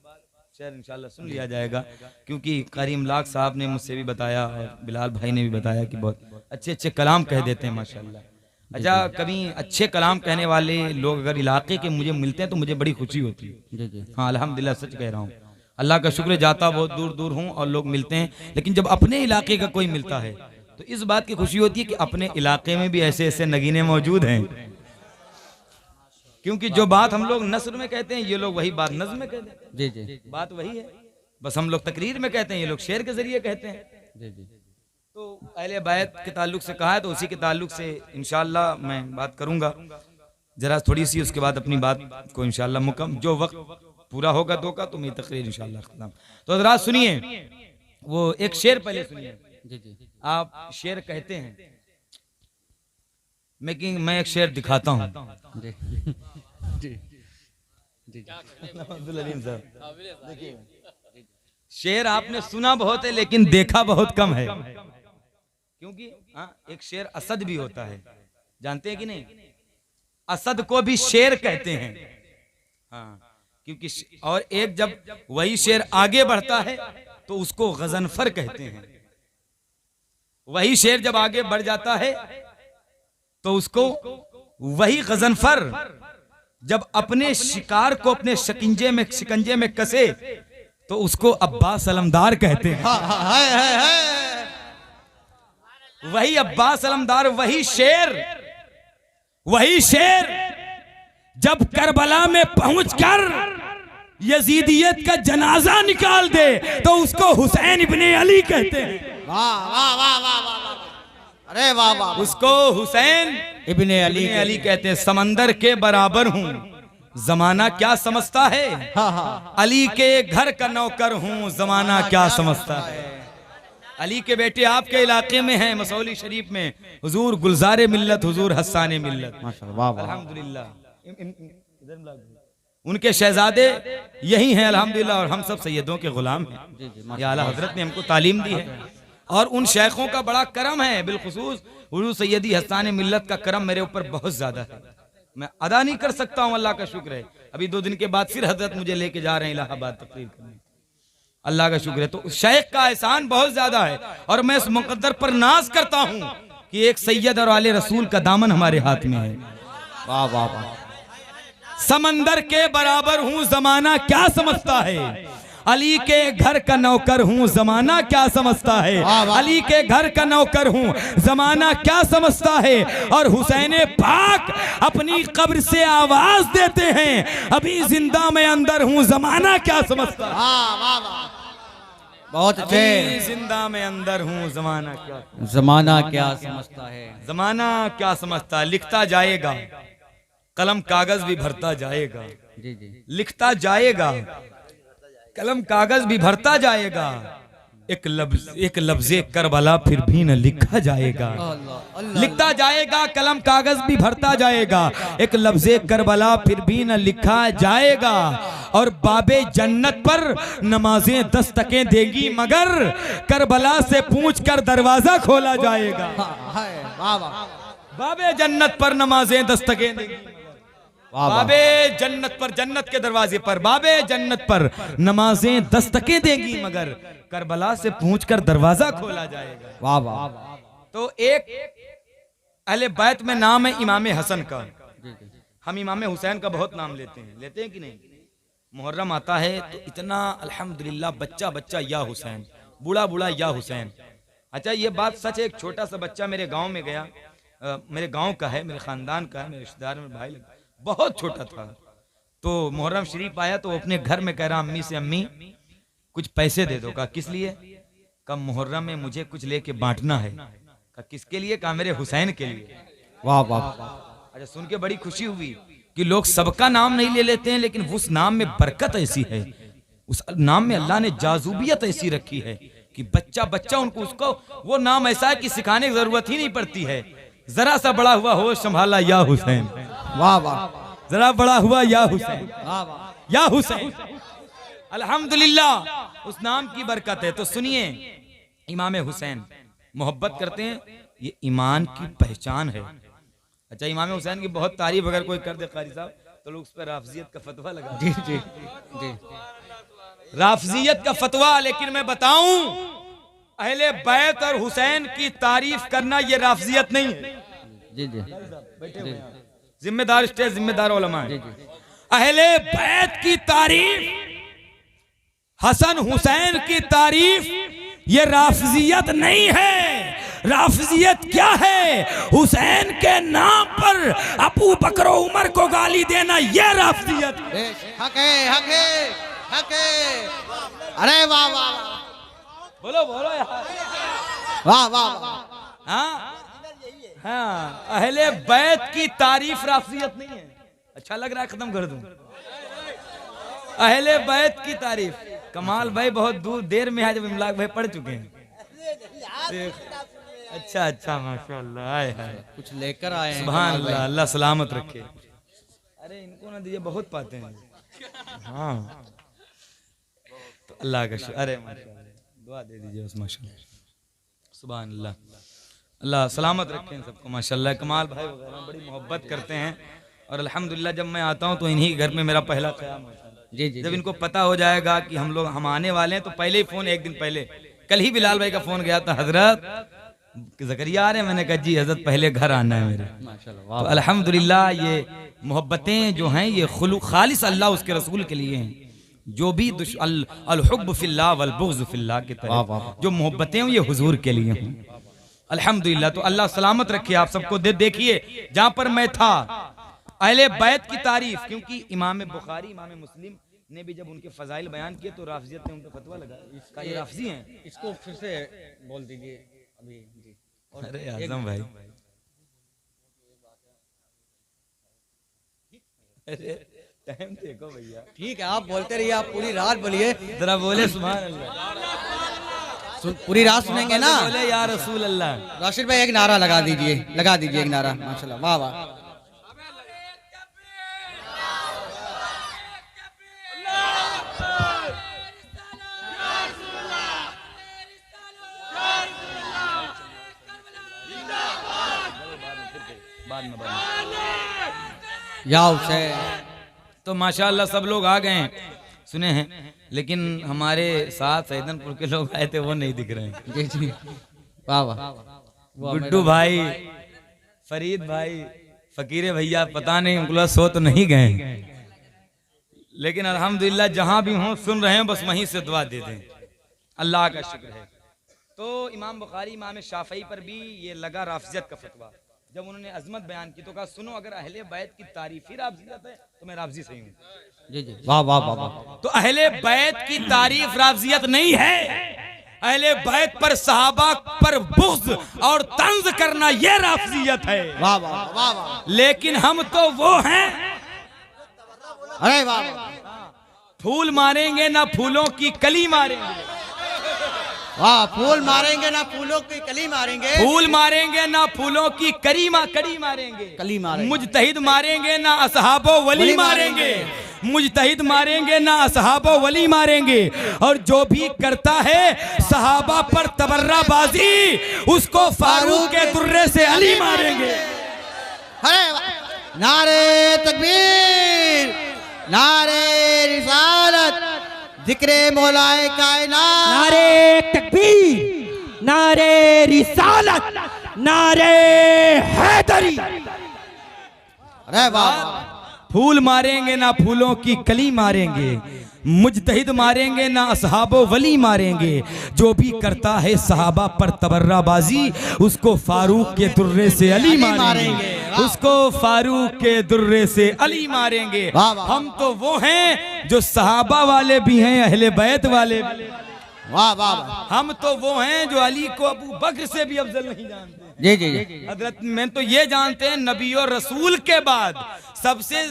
शेर इंशाल्लाह सुन लिया जाएगा, क्योंकि करीम लाख साहब ने मुझसे भी बताया और बिलाल भाई ने भी बताया कि बहुत अच्छे अच्छे कलाम कह देते हैं माशाअल्लाह। अच्छा, कभी अच्छे कलाम कहने वाले लोग अगर इलाके के मुझे मिलते हैं तो मुझे बड़ी खुशी होती है। हाँ अल्हम्दुलिल्लाह, सच कह रहा हूँ, अल्लाह का शुक्र, जाता बहुत दूर दूर हूँ और लोग मिलते हैं, लेकिन जब अपने इलाके का कोई मिलता है तो इस बात की खुशी होती है कि अपने इलाके में भी ऐसे ऐसे नगीने मौजूद हैं। क्योंकि जो बात हम लोग नस्र में कहते हैं ये लोग वही बात नज़्म में कहते हैं। जी जी, बात वही है, बस हम लोग तकरीर में कहते हैं, ये लोग शेर के जरिए कहते हैं। जी जी, तो अहले बैत के ताल्लुक से कहा है तो उसी के ताल्लुक से इंशाअल्लाह मैं बात करूंगा जरा थोड़ी सी, उसके बाद अपनी बात को इंशाअल्लाह मुकम्मल जो वक्त पूरा होगा दो का तो मेरी तकरीर इंशाअल्लाह खत्म। तो हज़रात सुनिए, वो एक शेर पहले सुनिए। जी जी, आप शेर कहते हैं, मैं एक शेर दिखाता हूँ। जी जी जी, अब्दुल अलीम साहब, देखिए, शेर आपने सुना बहुत है लेकिन देखा बहुत कम है, क्योंकि एक शेर असद भी होता है, जानते हैं कि नहीं? असद को भी शेर कहते हैं। हाँ, क्योंकि और एक जब वही शेर आगे बढ़ता है तो उसको गजनफर कहते हैं। वही शेर जब आगे बढ़ जाता है तो उसको वही गजनफर जब अपने शिकार को अपने शिकंजे में कसे तो उसको अब्बास अलमदार कहते हैं। वही अब्बास अलमदार, वही शेर जब करबला में पहुंचकर यजीदियत का जनाजा निकाल दे तो उसको हुसैन इब्ने अली कहते हैं। वाह वाह वाह वाह वाह, अरे वाह वाह, उसको हुसैन इब्ने अली कहते हैं। समंदर के बराबर हूँ, जमाना क्या समझता है, हाँ हाँ, अली के घर का नौकर हूँ, जमाना क्या समझता है। अली के बेटे आपके इलाके में हैं, मसौली शरीफ में, हुजूर गुलजार मिल्लत, हुजूर हस्सान मिल्लत, माशाअल्लाह, वाह वाह, अल्हम्दुलिल्लाह। उनके शहजादे यही हैं अल्हम्दुलिल्लाह, और हम सब सैयदों के गुलाम हैं। या आला हजरत ने हमको तालीम दी है और उन शेखों का बड़ा करम है, बिलखुसूस हुजूर सैयदी हस्सान मिल्लत का करम मेरे ऊपर बहुत ज्यादा है, मैं अदा नहीं कर सकता हूँ, अल्लाह का शुक्र है। अभी 2 दिन के बाद फिर हजरत मुझे लेके जा रहे हैं इलाहाबाद तकरीर करने, अल्लाह का शुक्र है। तो शेख का एहसान बहुत ज्यादा है और मैं इस मुकद्दर पर नाज करता हूँ कि एक सैयद और आले रसूल का दामन हमारे हाथ में है। वाह वाह वाह, समंदर के बराबर हूँ, जमाना क्या समझता है, अली के घर का नौकर हूँ, जमाना क्या समझता है, अली के घर का नौकर हूँ, जमाना क्या समझता है। और हुसैन पाक अपनी कब्र से आवाज देते हैं, अभी जिंदा मैं अंदर हूँ, जमाना क्या समझता है। वाह वाह वाह, बहुत अभी अच्छे, जिंदा मैं अंदर हूँ, जमाना क्या, जमाना क्या समझता है, जमाना क्या समझता है। लिखता जाएगा, कलम कागज भी भरता जाएगा, जी जी, लिखता जाएगा, कलम कागज भी भरता जाएगा, एक लफ्ज़े करबला फिर भी न लिखा जाएगा। लिखता जाएगा, कलम कागज भी भरता जाएगा, एक लफ्ज़े करबला फिर भी न लिखा जाएगा। और बाबे जन्नत पर नमाजें दस्तकें देगी मगर करबला से पूछ कर दरवाजा खोला जाएगा। वाह वाह, बाबे जन्नत पर नमाजें दस्तकें देगी, बाबे जन्नत पर, जन्नत के दरवाजे पर, बाबे जन्नत पर नमाजें दस्तकें देंगी मगर करबला से पूछकर दरवाजा खोला जाएगा। वाह वाह, तो एक अहले बैत में नाम है इमाम हसन का, हम इमाम हुसैन का बहुत नाम लेते हैं कि नहीं? मुहर्रम आता है तो इतना अल्हम्दुलिल्लाह, बच्चा बच्चा या हुसैन, बूढ़ा बूढ़ा या हुसैन। अच्छा, ये बात सच है, एक छोटा सा बच्चा मेरे गाँव में गया, मेरे गाँव का है, मेरे खानदान का है, मेरे रिश्तेदार में भाई, बहुत छोटा था, तो मुहर्रम शरीफ आया तो वो अपने घर में कह रहा अम्मी से, अम्मी कुछ पैसे दे दो। कहा किस लिए? कहा मुहर्रम में मुझे कुछ लेके बांटना है। कहा किसके लिए? कहा मेरे हुसैन के लिए। वाह वाह। अच्छा, सुन के बड़ी खुशी हुई कि लोग सबका नाम नहीं ले लेते हैं, लेकिन उस नाम में बरकत ऐसी है, उस नाम में अल्लाह ने जाजूबियत ऐसी रखी है कि बच्चा बच्चा उनको उसको वो नाम ऐसा है कि सिखाने की जरूरत ही नहीं पड़ती है। जरा सा बड़ा हुआ होश संभाला या हुसैन, वाह वाह। जरा बड़ा हुआ या हुसैन, वाह वाह। या हुसैन। अल्हम्दुलिल्लाह उस नाम की बरकत है। तो सुनिए, इमाम हुसैन मोहब्बत करते हैं, ये ईमान की पहचान है। अच्छा, इमाम हुसैन की बहुत तारीफ अगर कोई कर दे कारी साहब तो लोग उस पर राफजियत का फतवा लगा। जी जी जी। राफजियत का फतवा। लेकिन मैं बताऊं, अहले बैत और हुसैन की तारीफ करना ये राफजियत नहीं है। जी जी। जिम्मेदार स्टेज, जिम्मेदार उलमा है। अहले बैत की तारीफ, हसन हुसैन की तारीफ ये राफजियत नहीं है। राफजियत क्या है? हुसैन के नाम पर अबू बकर उमर को गाली देना, ये राफजियत। हक है, हक है, हक है। अरे वाह वाह। बोलो बोलो यार, वाह वाह। हाँ हाँ, अहले बैत की तारीफ राफजियत नहीं है। अच्छा लग रहा है, खत्म कर दूं। अहले बैत की तारीफ, कमाल भाई बहुत दूर देर में आज इमलाक भाई पढ़ चुके हैं। अच्छा अच्छा, माशाल्लाह, आए हाय, कुछ लेकर आए हैं। सुभान अल्लाह, अल्लाह सलामत रखे। अरे इनको ना दीजिए, बहुत पाते हैं। हाँ तो अल्लाह का शुक्र। अरे माशाल्लाह, दुआ दे दीजिए बस। माशाल्लाह, सुभान अल्लाह, अल्लाह सलामत रखें सबको। माशाल्लाह, कमाल भाई वगैरह बड़ी मोहब्बत करते हैं। और अल्हम्दुलिल्लाह जब मैं आता हूँ तो इन्हीं घर में मेरा पहला क़याम होता है। जी जी। जब इनको पता हो जाएगा कि हम आने वाले हैं तो पहले ही फोन, एक दिन पहले, कल ही बिलाल भाई का फोन गया था, हजरत ज़करिया आ रहे हैं। मैंने कहा जी हजरत पहले घर आना है मेरे। माशाल्लाह। तो अल्हम्दुलिल्लाह ये मोहब्बतें जो हैं ये खालिस अल्लाह उसके रसूल के लिए हैं। जो भी अल-हुब्ब फिल्लाह वल बुग़्ज़ फिल्लाह की तरह जो मोहब्बतें हैं ये हुजूर के लिए हैं। अल्हम्दुलिल्लाह। तो अल्लाह सलामत रखे आप सबको। देखिए जहां पर मैं था, अहले बैत की तारीफ, क्योंकि इमाम बुखारी, इमाम मुस्लिम ने भी जब उनके फजाइल बयान किए तो राफजियत ने उन पर फतवा लगाया, ये राफजी हैं। इसको फिर से बोल दीजिए अभी जी। अरे आजम भाई, अरे टाइम देखो भैया। ठीक है, आप बोलते रहिए, आप पूरी रात बोलिए। जरा बोले सुभान अल्लाह। पूरी रात सुनेंगे ना। बोले या रसूल अल्लाह। राशिद भाई एक नारा लगा दीजिए, लगा दीजिए एक नारा। माशाल्लाह, वाह वाह। या हुसैन। तो माशाअल्लाह सब लोग आ गए हैं, सुने हैं, लेकिन हमारे साथ सैदनपुर के लोग आए थे वो नहीं दिख रहे हैं। जी जी, वाह वाह। गुड्डू भाई, फरीद भाई, फकीरे भैया, पता नहीं उनको सो तो नहीं गए, लेकिन अल्हम्दुलिल्लाह जहां भी हों सुन रहे हैं, बस वहीं से दुआ दे दें, अल्लाह का शुक्र है। तो इमाम बुखारी, इमाम शाफई पर भी ये लगा राफजियत का फतवा। जब उन्होंने अजमत बयान की तो कहा सुनो, अगर अहले बैत की तारीफ ही राफजियत है तो मैं राफजी सही हूँ। जी जी, वाह वाह वाह वाह। तो अहले बैत की तारीफ राफजियत नहीं है। अहले बैत पर सहाबा पर बुग़्ज़ और तंज करना ये राफजियत है। वाह वाह वाह वाह। लेकिन हम तो वो हैं, अरे वाह वाह। फूल मारेंगे ना फूलों की कली मारेंगे। वाह, फूल मारेंगे ना फूलों की कली मारेंगे। फूल मारेंगे ना फूलों की कड़ी मारेंगे। कली मारेंगे। मुजतहिद मारेंगे ना असहाबो वली मारेंगे। मुजतहिद मारेंगे ना असहाबो वली मारेंगे। और जो भी करता है सहाबा पर तबर्राबाजी, उसको फारूक के दुर्रे से अली मारेंगे। अरे नारे तकबीर, नारे रिसालत, जिक्रे मौलाए कायनात। नारे तकबीर, नारे रिसालत, नारे हैदरी। अरे वाह। फूल मारेंगे ना फूलों की कली मारेंगे। मुजतहिद मारेंगे ना असहाबो वली मारेंगे। जो भी करता है सहाबा पर तबर्राबाजी, उसको फारूक के दुर्रे से अली मारेंगे। उसको फारूक के दुर्रे से अली मारेंगे। वाह, वाह। हम तो वो हैं जो सहाबा वाले भी हैं, अहले बैत वाले भी। वाह वाह वाह। हम तो वो हैं जो अली को अबू बकर से भी अफजल नहीं जानते। जी जी जी। हजरत में तो ये जानते हैं नबी और रसूल के बाद सबसे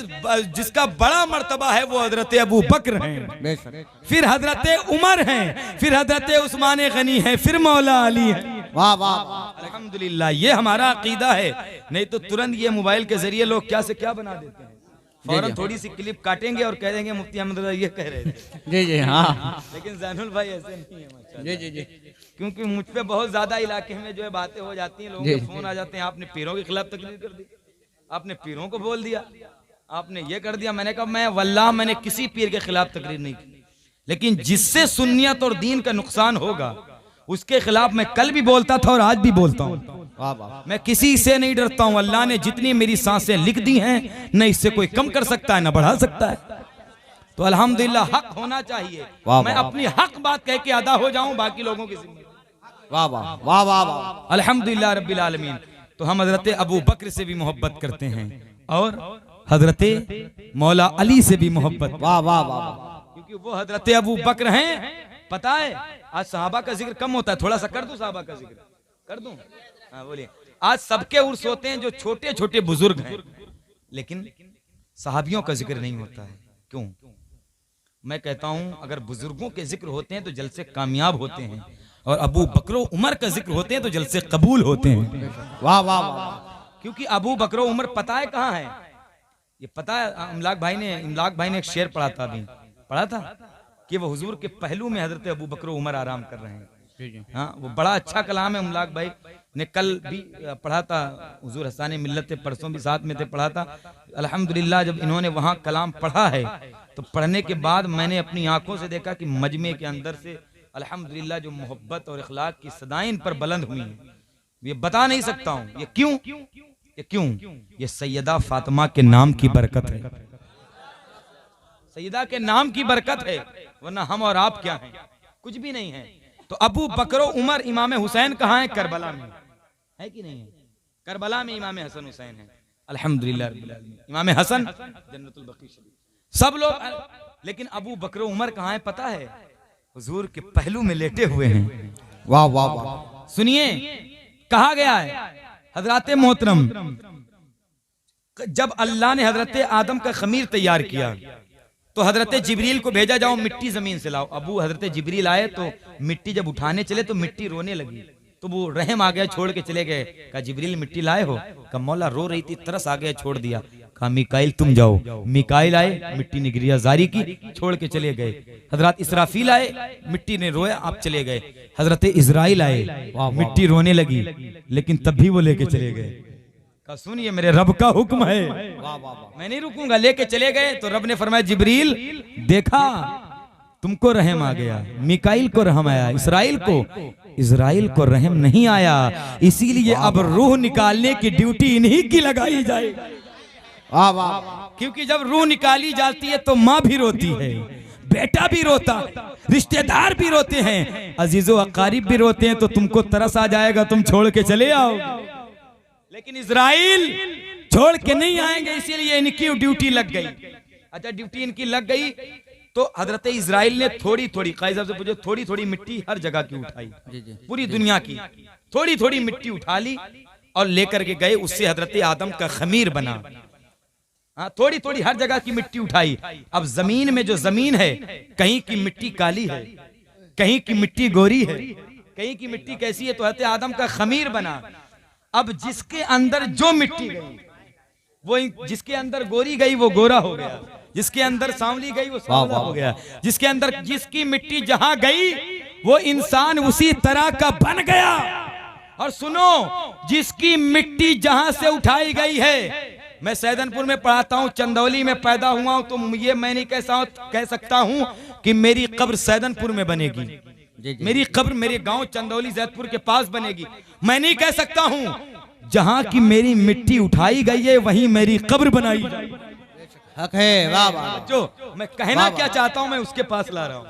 जिसका बड़ा मर्तबा है वो हजरत अबू बकर हैं, बेशक। फिर हजरत उमर हैं, फिर हजरत उस्मान गनी हैं, फिर मौला अली हैं। वाह वाह वाह। अल्हम्दुलिल्लाह, ये हमारा अकीदा है। नहीं तो तुरंत ये मोबाइल के जरिए लोग क्या से क्या बना देते हैं, फौरन थोड़ी सी क्लिप काटेंगे और कह देंगे मुफ्ती अहमद रजा ये कह रहे थे। जी जी हाँ। लेकिन जैनुल भाई ऐसे नहीं है माशाअल्लाह। जी जी जी। क्योंकि मुझ पे बहुत ज्यादा इलाके में जो है बातें हो जाती हैं, लोगों के फोन आ जाते हैं, आपने पीरों के खिलाफ तकरीर कर दी, आपने पीरों को बोल दिया, आपने ये कर दिया। मैंने कहा मैं वल्लाह मैंने किसी पीर के खिलाफ तकरीर नहीं की, लेकिन जिससे सुन्नियत और दीन का नुकसान होगा उसके खिलाफ मैं कल भी बोलता था और आज भी बोलता हूँ। वाह वाह। मैं किसी से नहीं डरता हूँ। अल्लाह ने जितनी मेरी सांसें लिख दी हैं न इससे कोई कम कर सकता है न बढ़ा सकता है। तो अल्हम्दुलिल्लाह हक होना चाहिए। मैं अपनी हक बात कह के अदा हो जाऊं, बाकी लोगों की जिम्मेदारी। वाह वाह वाह वाह वाह। अल्हम्दुलिल्लाह रब्बिल आलमीन। तो हम हजरत अबू बकर से भी मोहब्बत करते हैं और हजरत मौला अली से भी मोहब्बत। वाह वाह वाह। क्योंकि वो हजरत अबू बकर हैं। पता है आज सहाबा का जिक्र कम होता है, थोड़ा सा कर दूं सहाबा का जिक्र, कर दूं? हाँ बोलिए। आज सबके उर्स होते हैं जो छोटे छोटे बुजुर्ग हैं, लेकिन सहाबियों का जिक्र नहीं होता है। क्यों? मैं कहता हूं अगर बुजुर्गों के जिक्र होते हैं तो जलसे कामयाब होते हैं, और अबू बकर उमर का जिक्र होते हैं तो जलसे कबूल होते हैं। वाह वाह वाह। क्योंकि अबू बकर उमर पता है कहाँ है, ये पता है। इमलाक भाई ने एक शेर पढ़ा था, अभी पढ़ा था कि वो हुजूर के पहलू में हजरत अबू बकर उमर आराम कर रहे हैं। हाँ, वो बड़ा अच्छा कलाम है। इमलाक भाई ने कल भी पढ़ा था, हुजूर हसाने मिल्लत थे, परसों भी साथ में थे, पढ़ा था। अल्हम्दुलिल्लाह जब इन्होंने वहाँ कलाम पढ़ा है तो पढ़ने के बाद मैंने अपनी आंखों से देखा कि मजमे के अंदर से अल्हम्दुलिल्लाह जो मोहब्बत और इखलाक की सदाएं इन पर बुलंद हुई हैं। ये बता नहीं सकता हूँ ये क्यों, ये क्यों। ये सैयदा फातिमा के नाम की बरकत है, सैयदा के नाम की बरकत है, वरना हम और आप क्या हैं, कुछ भी नहीं है। तो अबू बकर उमर, इमाम हुसैन कहाँ है? करबला में है कि नहीं है? करबला में इमाम हसन हुसैन है। अल्हम्दुलिल्लाह रब्बिल आलमीन। इमाम हसन जन्नतुल बकी शरीफ सब लोग, लेकिन अबू बकर उमर कहाँ है पता है? हुजूर के पहलू में लेटे हुए हैं। वाह वाह वाह। सुनिए कहा गया है हजरत मोहतरम, जब अल्लाह ने हजरत आदम का खमीर तैयार किया तो हजरत जिब्रील को भेजा, जाओ मिट्टी जमीन से लाओ। अबू हजरत जिब्रील आए तो मिट्टी जब उठाने चले तो मिट्टी रोने लगी, तो वो रहम आ गया, छोड़ के चले गए। कहा जिब्रील मिट्टी लाए हो? कहा मौला रो रही थी, तरस आ गया, छोड़ दिया। कहा मिकाइल तुम जाओ। मिकाइल आए, मिट्टी ने गिरिया जारी की, छोड़ के चले गए। हजरत इसराफील आए, मिट्टी ने रोया, आप चले गए। हजरत इजराइल आए, मिट्टी रोने लगी, लेकिन तब भी वो लेके चले गए। कहा सुनिए मेरे रब का हुक्म है, मैं नहीं रुकूंगा, लेके चले गए। तो रब ने फरमाया जिब्रील देखा तुमको रहम आ गया, मिकाइल को रहम आया, इजराइल को रहम नहीं आया, इसीलिए अब रूह निकालने की ड्यूटी इन्हीं की लगाई जाएगी। वाह वाह। क्योंकि जब रूह निकाली जाती है तो माँ भी रोती है, बेटा भी रोता है, रिश्तेदार भी रोते हैं, अजीजो अकारीब भी रोते हैं। तो तुमको तरस आ जाएगा, तुम छोड़ के चले आओ। लेकिन इजराइल छोड़ के नहीं आएंगे, इसीलिए इनकी ड्यूटी लग गई। अच्छा ड्यूटी इनकी लग गई तो हजरत इजराइल ने थोड़ी थोड़ी, काजी साहब से पूछो, थोड़ी थोड़ी मिट्टी हर जगह की उठाई, पूरी दुनिया की थोड़ी थोड़ी मिट्टी उठा ली और लेकर के गए, उससे हजरत आदम का खमीर बना। हाँ, थोड़ी थोड़ी हर जगह की मिट्टी उठाई। अब जमीन में जो जमीन है, कहीं की मिट्टी काली है, कहीं की मिट्टी गोरी है, कहीं की मिट्टी कैसी है, तो हजरत आदम का खमीर बना। अब जिसके अंदर जो मिट्टी गई वो, जिसके अंदर गोरी गई वो गोरा हो गया, जिसके अंदर सांवली गई वो सांवला हो गया, जिसके अंदर जिसकी मिट्टी जहां गई वो इंसान उसी तरह का बन गया। और सुनो, जिसकी मिट्टी जहां से उठाई गई है, मैं सैदनपुर में पढ़ाता हूँ, चंदौली में पैदा हुआ हूँ, तो ये मैं नहीं कह सकता हूँ कि मेरी कब्र सैदनपुर में बनेगी, मेरी कब्र मेरे गांव चंदौली जैदपुर के पास बनेगी। मैं नहीं कह सकता हूँ जहां की मेरी मिट्टी उठाई गई है वहीं मेरी कब्र बनाई जाएगी। हक है। वाह वाह। जो मैं कहना क्या चाहता हूं मैं उसके पास ला रहा हूं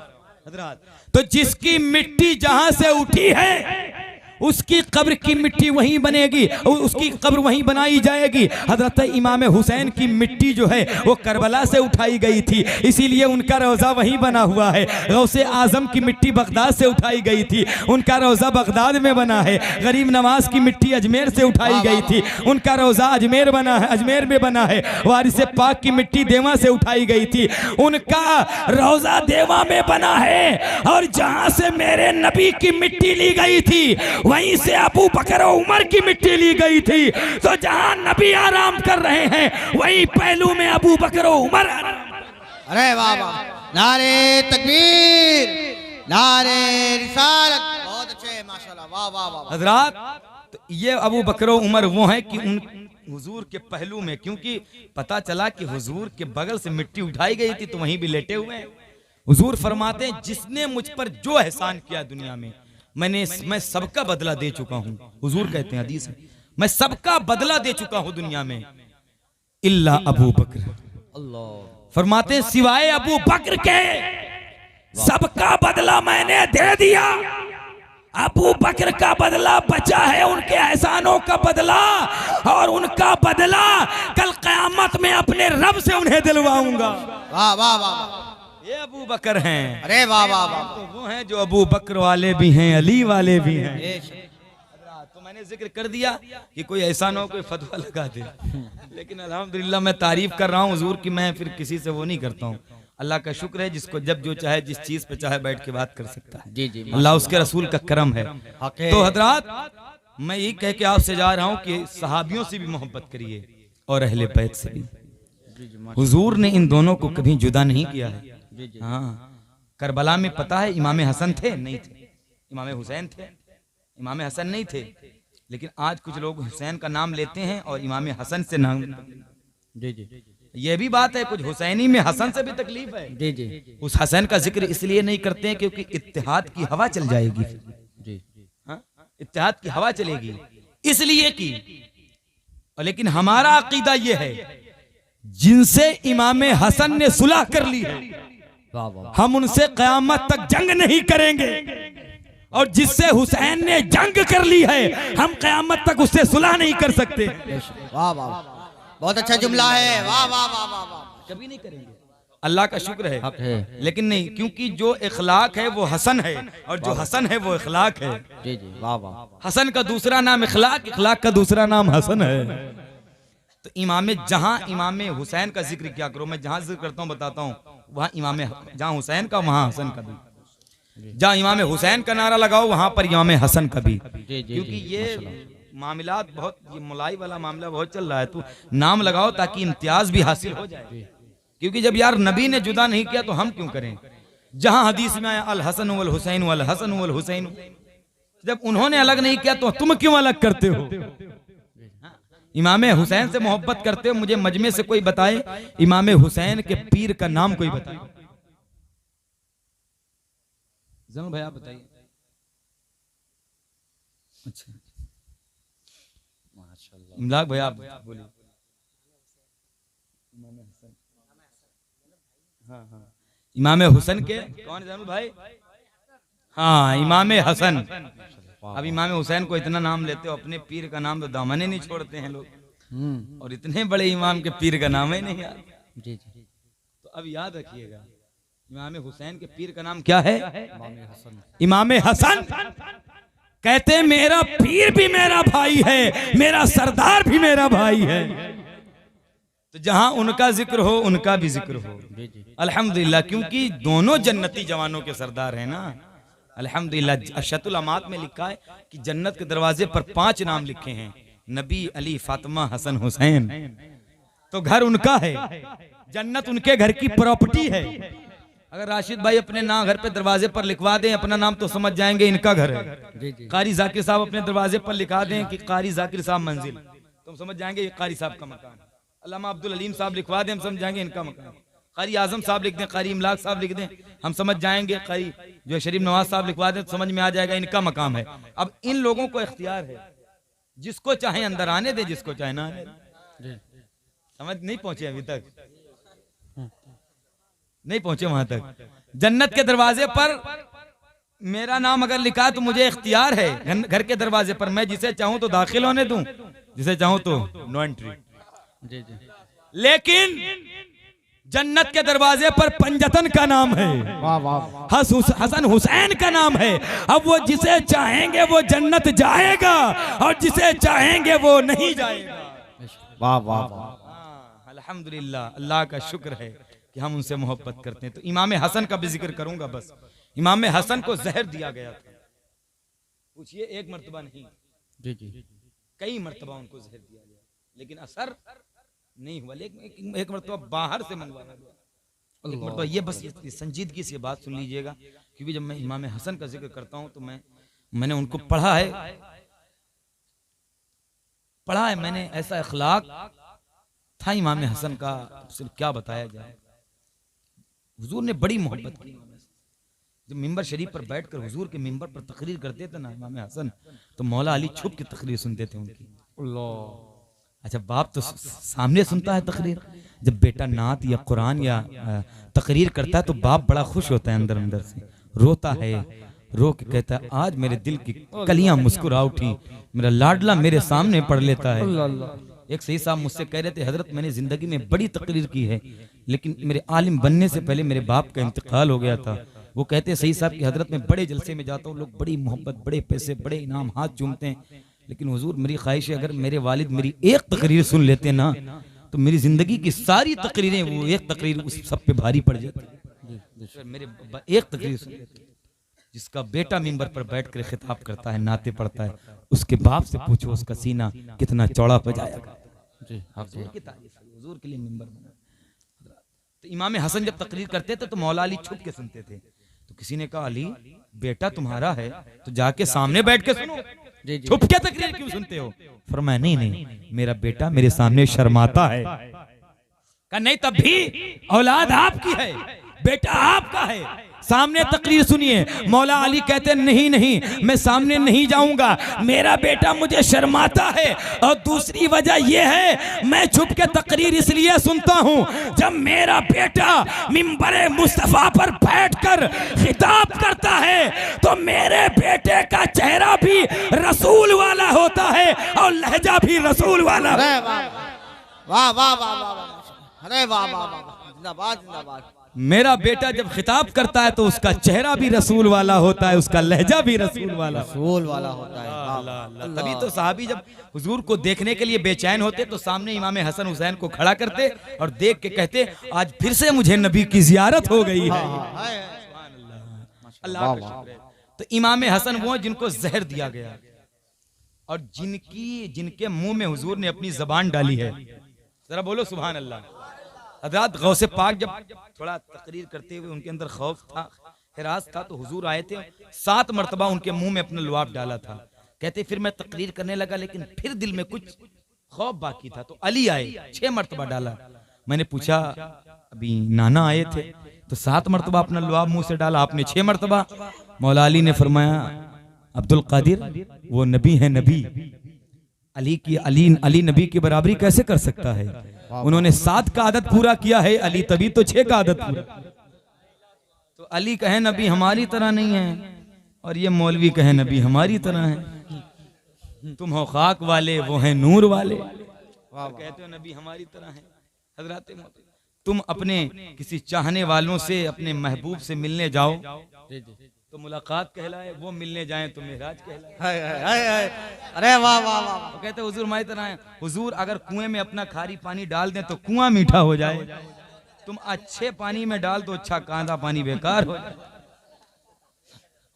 हजरात। तो जिसकी मिट्टी जहां से उठी है उसकी कब्र की मिट्टी वहीं बनेगी, उसकी कब्र वहीं बनाई जाएगी। हजरत इमाम हुसैन की मिट्टी जो है वो करबला से उठाई गई थी, इसीलिए उनका रोजा वहीं बना हुआ है। गौसे आजम की मिट्टी बगदाद से उठाई गई थी, उनका रोजा बगदाद में बना है। गरीब नवाज की मिट्टी अजमेर से उठाई गई थी, उनका रोजा अजमेर बना है, अजमेर में बना है। वारिस पाक की मिट्टी देवा से उठाई गई थी, उनका रोजा देवा में बना है। और जहां से मेरे नबी की मिट्टी ली गई थी वहीं से अबू बकर और उमर की मिट्टी ली गई थी। तो जहां नबी आराम कर रहे हैं वहीं पहलू में अबू बकर और उमर। अरे वाह वाह, नारे तकबीर, नारे रिसालत, बहुत अच्छे माशाल्लाह, वाह वाह वाह। हजरात, तो ये अबू बकर और उमर वो हैं कि उन हुजूर के पहलू में, क्योंकि पता चला कि हुजूर के बगल से मिट्टी उठाई गई थी तो वहीं भी लेटे हुए हैं। हुजूर फरमाते हैं जिसने मुझ पर जो एहसान किया दुनिया में मैं सबका बदला दे चुका हूं। हुजूर कहते हैं हदीस है, मैं सबका बदला दे चुका हूं दुनिया में, इल्ला अबू बकर। अल्लाह फरमाते सिवाय अबू बकर के सबका बदला मैंने दे दिया। अबू बकर का बदला बचा है, उनके एहसानों का बदला, और उनका बदला कल क़यामत में अपने रब से उन्हें दिलवाऊंगा। वाह वाह वाह, ये अबू बकर हैं। अरे वाह वाह वाह, तो वो हैं जो अबू बकर वाले भी हैं, अली वाले भी हैं। तो मैंने जिक्र कर दिया कि कोई ऐसा ना हो कोई फतवा लगा दे, लेकिन अल्हम्दुलिल्लाह मैं तारीफ कर रहा हूँ हुजूर की, मैं फिर किसी से वो नहीं करता हूँ। अल्लाह का शुक्र है जिसको जब जो चाहे जिस चीज पे चाहे बैठ के बात कर सकता है। जी जी, अल्लाह उसके रसूल का करम है। तो हजरात, मैं यही कह के आपसे जा रहा हूँ कि सहाबियों से भी मोहब्बत करिए और अहले बैत से भी। हुजूर ने इन दोनों को कभी जुदा नहीं किया है। हाँ, करबला में पता है इमाम हसन थे नहीं थे, इमाम हुसैन थे, इमाम हसन नहीं थे। लेकिन आज कुछ लोग हुसैन का नाम लेते हैं और इमाम हसन से नाम। जी जी, ये भी बात है, कुछ हुसैनी में हसन से भी तकलीफ है। जी जी, उस हसन का जिक्र इसलिए नहीं करते हैं क्योंकि इत्तेहाद की हवा चल जाएगी। जी, हाँ? इत्तेहाद की हवा चलेगी इसलिए की। लेकिन हमारा अकीदा ये है जिनसे इमाम हसन ने सुलह कर ली है वाह वाह, हम उनसे क़यामत तक जंग नहीं करेंगे, और जिससे हुसैन ने जंग कर ली है हम क़यामत तक उससे सुलह नहीं कर सकते। वाह वाह, बहुत अच्छा जुमला है, वाह वाह वाह वाह वाह, कभी नहीं करेंगे। अल्लाह का शुक्र है, हक है। लेकिन नहीं, क्योंकि जो इखलाक है वो हसन है और जो हसन है वो इखलाक है। जी जी, वाह वाह, हसन का दूसरा नाम इखलाक, इखलाक का दूसरा नाम हसन है। तो जहां इमाम हुसैन का जिक्र क्या करो, मैं जहां जिक्र करता हूं बताता हूं, वहां जहां हुसैन का वहां हसन का भी, जहां इमाम हुसैन का नारा लगाओ वहां पर इमाम हसन का भी। क्योंकि ये मामलात बहुत, ये मुलाई वाला मामला बहुत चल रहा है, तो नाम लगाओ ताकि इम्तियाज भी हासिल हो जाए। क्योंकि जब यार नबी ने जुदा नहीं किया तो हम क्यों करें। जहां हदीस में आया अल हसन वल हुसैन वल हसन वल हुसैन, जब उन्होंने अलग नहीं किया तो तुम क्यों अलग करते हो। इमाम हुसैन से मोहब्बत करते हो, मुझे मजमे से कोई बताए इमाम हुसैन के पीर का नाम कोई बताए। जरूर भाई आप बताइए। अच्छा इमलाक भाई आप बोलिए। हाँ हाँ, इमाम हुसैन के कौन जानू भाई। हाँ, इमाम हसन। अब इमाम हुसैन को इतना नाम लेते हो, अपने पीर का नाम तो दामने नहीं छोड़ते हैं लोग, और इतने बड़े इमाम के पीर का नाम ही नहीं याद। जी जी, तो अब याद रखिएगा इमाम हुसैन के पीर का नाम क्या है, इमाम हसन। कहते मेरा पीर भी मेरा भाई है, मेरा सरदार भी मेरा भाई है। तो जहां उनका जिक्र हो उनका भी जिक्र हो अल्हम्दुलिल्लाह, क्योंकि दोनों जन्नती जवानों के सरदार हैं ना। अल्हम्दुलिल्लाह, अशतुल अमात में लिखा है कि जन्नत के दरवाजे पर 5 नाम लिखे हैं, नबी, अली, फातिमा, हसन, हुसैन। तो घर उनका है, जन्नत उनके घर की प्रॉपर्टी है। अगर राशिद भाई अपने नाम घर पे दरवाजे पर लिखवा दें अपना नाम तो समझ जाएंगे इनका घर है। कारी जाकिर साहब अपने दरवाजे पर लिखा दें कि कारी जाकिर साहब मंजिल, तो समझ जाएंगे ये कारी साहब का मकान। अल्लामा अब्दुल अलीम साहब लिखवा दें, हम समझ जाएंगे इनका मकान। कारी आजम साहब लिख दें, कारी इमलाक साहब लिख दें, हम समझ जाएंगे। कारी जो शरीफ नवाज साहब लिखवा दें तो समझ में आ जाएगा इनका मकाम है। अब इन लोगों को इख्तियार है, जिसको चाहे अंदर आने दे, जिसको चाहे ना आने दे। समझ नहीं पहुंचे अभी तक, नहीं पहुंचे वहां तक। जन्नत के दरवाजे पर मेरा नाम अगर लिखा है तो मुझे इख्तियार है घर के दरवाजे पर, मैं जिसे चाहूं तो दाखिल होने दूं, जिसे चाहूं तो नो एंट्री। जी जी। लेकिन जन्नत के दरवाजे पर पंजतन का नाम है, वाह वाह हसन हुसैन का नाम है। अब वो जिसे चाहेंगे वो जन्नत जाएगा और जिसे चाहेंगे वो नहीं जाएगा। वाह वाह वाह। अल्हम्दुलिल्लाह, अल्लाह का शुक्र है कि हम उनसे मोहब्बत करते हैं। तो इमाम हसन का भी जिक्र करूंगा बस। इमाम हसन को जहर दिया गया था, पूछिए एक मर्तबा नहीं, जी जी, कई मर्तबा उनको जहर दिया गया, लेकिन असर नहीं हुआ। लेकिन एक मर्तबा बाहर से मंगवाया गया। एक मर्तबा ये बस ये संजीदगी से बात सुन लीजिएगा, क्योंकि जब मैं इमाम हसन का जिक्र करता हूं तो मैंने उनको पढ़ा है मैंने, ऐसा अखलाक था इमाम हसन का, सिर्फ क्या बताया जाए। हुजूर ने बड़ी मोहब्बत की। जब मिंबर शरीफ पर बैठकर हुजूर के मिंबर पर तकरीर करते थे ना इमाम हसन, तो मौला अली छुप के तकरीर सुनते थे उनकी। अच्छा, बाप तो सामने सुनता है तकरीर, जब बेटा नात या कुरान या तकरीर करता है तो बाप बड़ा खुश होता है, अंदर अंदर से रोता है, रो के कहता है आज मेरे दिल की कलियां मुस्कुरा उठी, मेरा लाडला मेरे सामने पढ़ लेता है। एक सही साहब मुझसे कह रहे थे, हजरत मैंने जिंदगी में बड़ी तकरीर की है, लेकिन मेरे आलिम बनने से पहले मेरे बाप का इंतकाल हो गया था। वो कहते सही साहब की हजरत में बड़े जलसे में जाता हूँ, लोग बड़ी मोहब्बत, बड़े पैसे, बड़े इनाम हाथ चूमते हैं, लेकिन हुजूर मेरी ख्वाहिश है अगर मेरे वालिद मेरी एक तकरीर सुन लेते ना तो मेरी जिंदगी की सारी तकरीरें, वो एक तकरीर उस सब पे भारी पड़ जाती। मेरे एक तकरीर सुन लेते। जिसका बेटा मिंबर पर बैठकर खिताब करता है, नाते पढ़ता है, उसके बाप से पूछो उसका सीना कितना चौड़ा हो जाएगा। हुजूर की तारीफ है, हुजूर के लिए मिंबर बना। तो इमाम हसन जब तकरीर करते थे तो मौला अली छुप के सुनते थे। तो किसी ने कहा अली बेटा तुम्हारा है तो जाके सामने बैठ के सुनो, छुप के तकरीर क्यों सुनते हो? फरमाया नहीं, मेरा बेटा मेरे सामने शर्माता है। कहा नहीं, तब भी औलाद आपकी है, बेटा आपका है, सामने तकरीर सुनिए। मौला अली कहते नहीं, मैं सामने नहीं जाऊंगा, मेरा बेटा मुझे शर्माता है, और दूसरी वजह यह है मैं छुप के तकरीर इसलिए सुनता हूं, जब मेरा बेटा मिंबरे मुस्तफा पर बैठकर खिताब करता है तो मेरे बेटे का चेहरा भी रसूल वाला होता है और लहजा भी रसूल वाला। वाह वाह वाह वाह, अरे वाह वाह वाह, जिंदाबाद जिंदाबाद। मेरा बेटा जब खिताब करता है तो उसका चेहरा भी रसूल वाला होता है, उसका लहजा भी रसूल वाला होता है। तभी तो साहबी जब हुजूर को देखने के लिए बेचैन होते तो सामने इमाम हसन हुसैन को खड़ा करते और देख के कहते आज फिर से मुझे नबी की जियारत हो गई है। अल्लाह का शुक्र है। तो इमाम हसन वो जिनको जहर दिया गया और जिनके मुंह में हुजूर ने अपनी जबान डाली है। जरा बोलो सुभान अल्लाह। हज़रत गौसे पाक जब थोड़ा तकरीर करते हुए उनके अंदर खौफ था, हिरास था, तो हुजूर आए थे, 7 मरतबा उनके मुंह में अपना लुआब डाला था। कहते फिर मैं तकरीर करने लगा लेकिन फिर दिल में कुछ खौफ बाकी था, तो अली आए, 6 मरतबा डाला। मैंने पूछा अभी नाना आए थे तो 7 मरतबा अपना लुआब मुंह से डाला, आपने 6 मरतबा। मौला अली ने फरमाया अब्दुल कादिर वो नबी है, नबी अली नबी की बराबरी कैसे कर सकता है? उन्होंने 7 का आदत पूरा किया है, अली तभी तो 6 का आदत पूरा। तो अली कहे नबी हमारी तरह नहीं है और ये मौलवी कहे नबी हमारी तरह है। तुम हो खाक वाले, वो है नूर वाले। कहते हो नबी हमारी तरह है। हजरत तुम अपने किसी चाहने वालों से, अपने महबूब से मिलने जाओ तो मुलाकात कहलाए, वो मिलने जाएं तो मेराज कहलाए। अरे वाह वाह वाह। वो कहते हुजूर हमारी तरह है। हुजूर अगर कुएं में अपना खारी पानी डाल दें तो कुआं मीठा हो जाए, तुम अच्छे पानी में डाल दो अच्छा कांदा पानी बेकार हो जाए।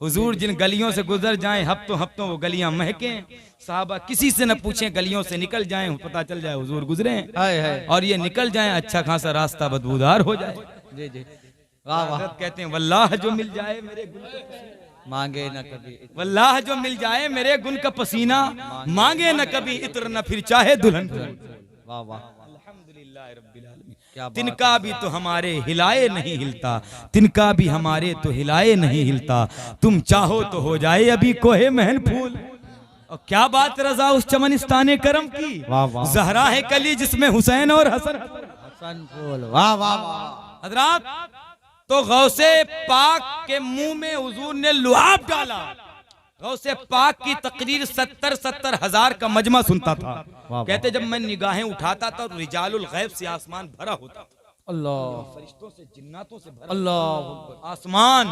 हुजूर जिन गलियों से गुजर जाएं हफ्तों वो गलियां महकें, साहबा किसी से न पूछें, गलियों से निकल जाएं, पता चल जाए हुजूर गुजरे हैं, और ये निकल जाएं अच्छा खासा रास्ता बदबूदार हो जाए। जी जी वाह वाह। कहते हैं वल्लाह जो मिल जाए मेरे गुल का मांगे न कभी, वल्लाह जो मिल जाए मेरे गुल का पसीना, मांगे न कभी इत्र न फिर चाहे दुल्हन। वाह वाह। अल्हम्दुलिल्लाह रब्बिल आलमीन। तिनका भी तो हमारे हिलाए नहीं हिलता, तिनका भी हमारे तो हिलाए नहीं हिलता, तुम चाहो तो हो जाए अभी कोहे महल फूल। और क्या बात रजा उस चमनिस्ताने करम की, जहरा है कली जिसमें हुसैन और हसन फूल। वाह वाह वाह। हजरात तो गौसे पाक के मुंह में हुजूर ने लुआब डाला। गौसे पाक की तकरीर 70 हजार का मजमा सुनता था। कहते जब मैं निगाहें उठाता था तो रिजालुल गैब से आसमान भरा होता था। अल्लाह, फरिश्तों से जिन्नातों से भरा अल्लाह, आसमान।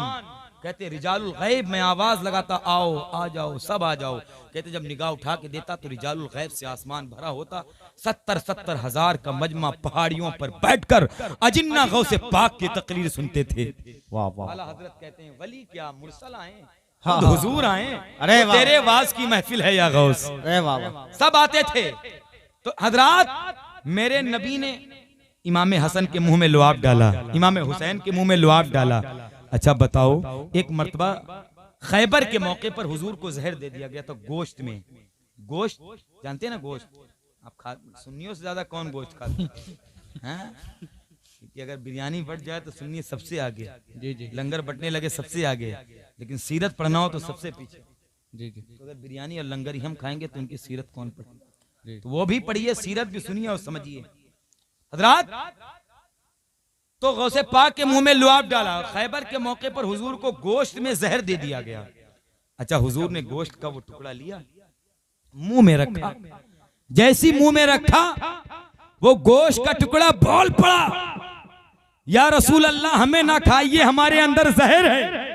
कहते रिजालुल गैब में आवाज लगाता, आओ आ जाओ सब आ जाओ। कहते जब निगाह उठा के देता तो रिजालुल गैब से आसमान भरा होता। 70 हजार का मजमा पहाड़ियों पर बैठकर अजिन्ना गौसे पाक की तकरीर सुनते थे। वाह वाह, आला हजरत कहते हैं वली क्या मुरसल आए, हाँ, खुद हुजूर आए, अरे वाह। तेरे वाज की महफिल है या गौस। अरे वाह वाह। सब आते थे। तो हजरात मेरे नबी ने इमाम हसन के मुंह में लुआब डाला, इमाम हुसैन के मुंह में लुआब डाला। अच्छा बताओ, एक मर्तबा खैबर के मौके पर हुजूर को जहर दे दिया गया था गोश्त में। गोश्त जानते हैं ना, गोश्त आप खा, सुन्नियों से ज्यादा कौन गोश्त खाता है? क्योंकि अगर बिरयानी बट जाए तो सुन्नी सबसे आगे, जी जी लंगर बटने लगे सबसे आगे, लेकिन सीरत पढ़ना हो तो सबसे पीछे। जी जी तो अगर बिरयानी और लंगर ही हम खाएंगे तो उनकी सीरत कौन जी। पढ़े? तो वो भी पढ़िए, सीरत भी सुनिए और समझिए। हजरात तो गौसे पाक के मुंह में लुआब डाला। खैबर के मौके पर हुजूर को गोश्त में जहर दे दिया गया। अच्छा हुजूर ने गोश्त का वो टुकड़ा लिया, मुंह में रखा। जैसी मुंह में रखा वो गोश्त का टुकड़ा बोल पड़ा, या रसूल अल्लाह हमें ना खाइए, हमारे अंदर जहर है।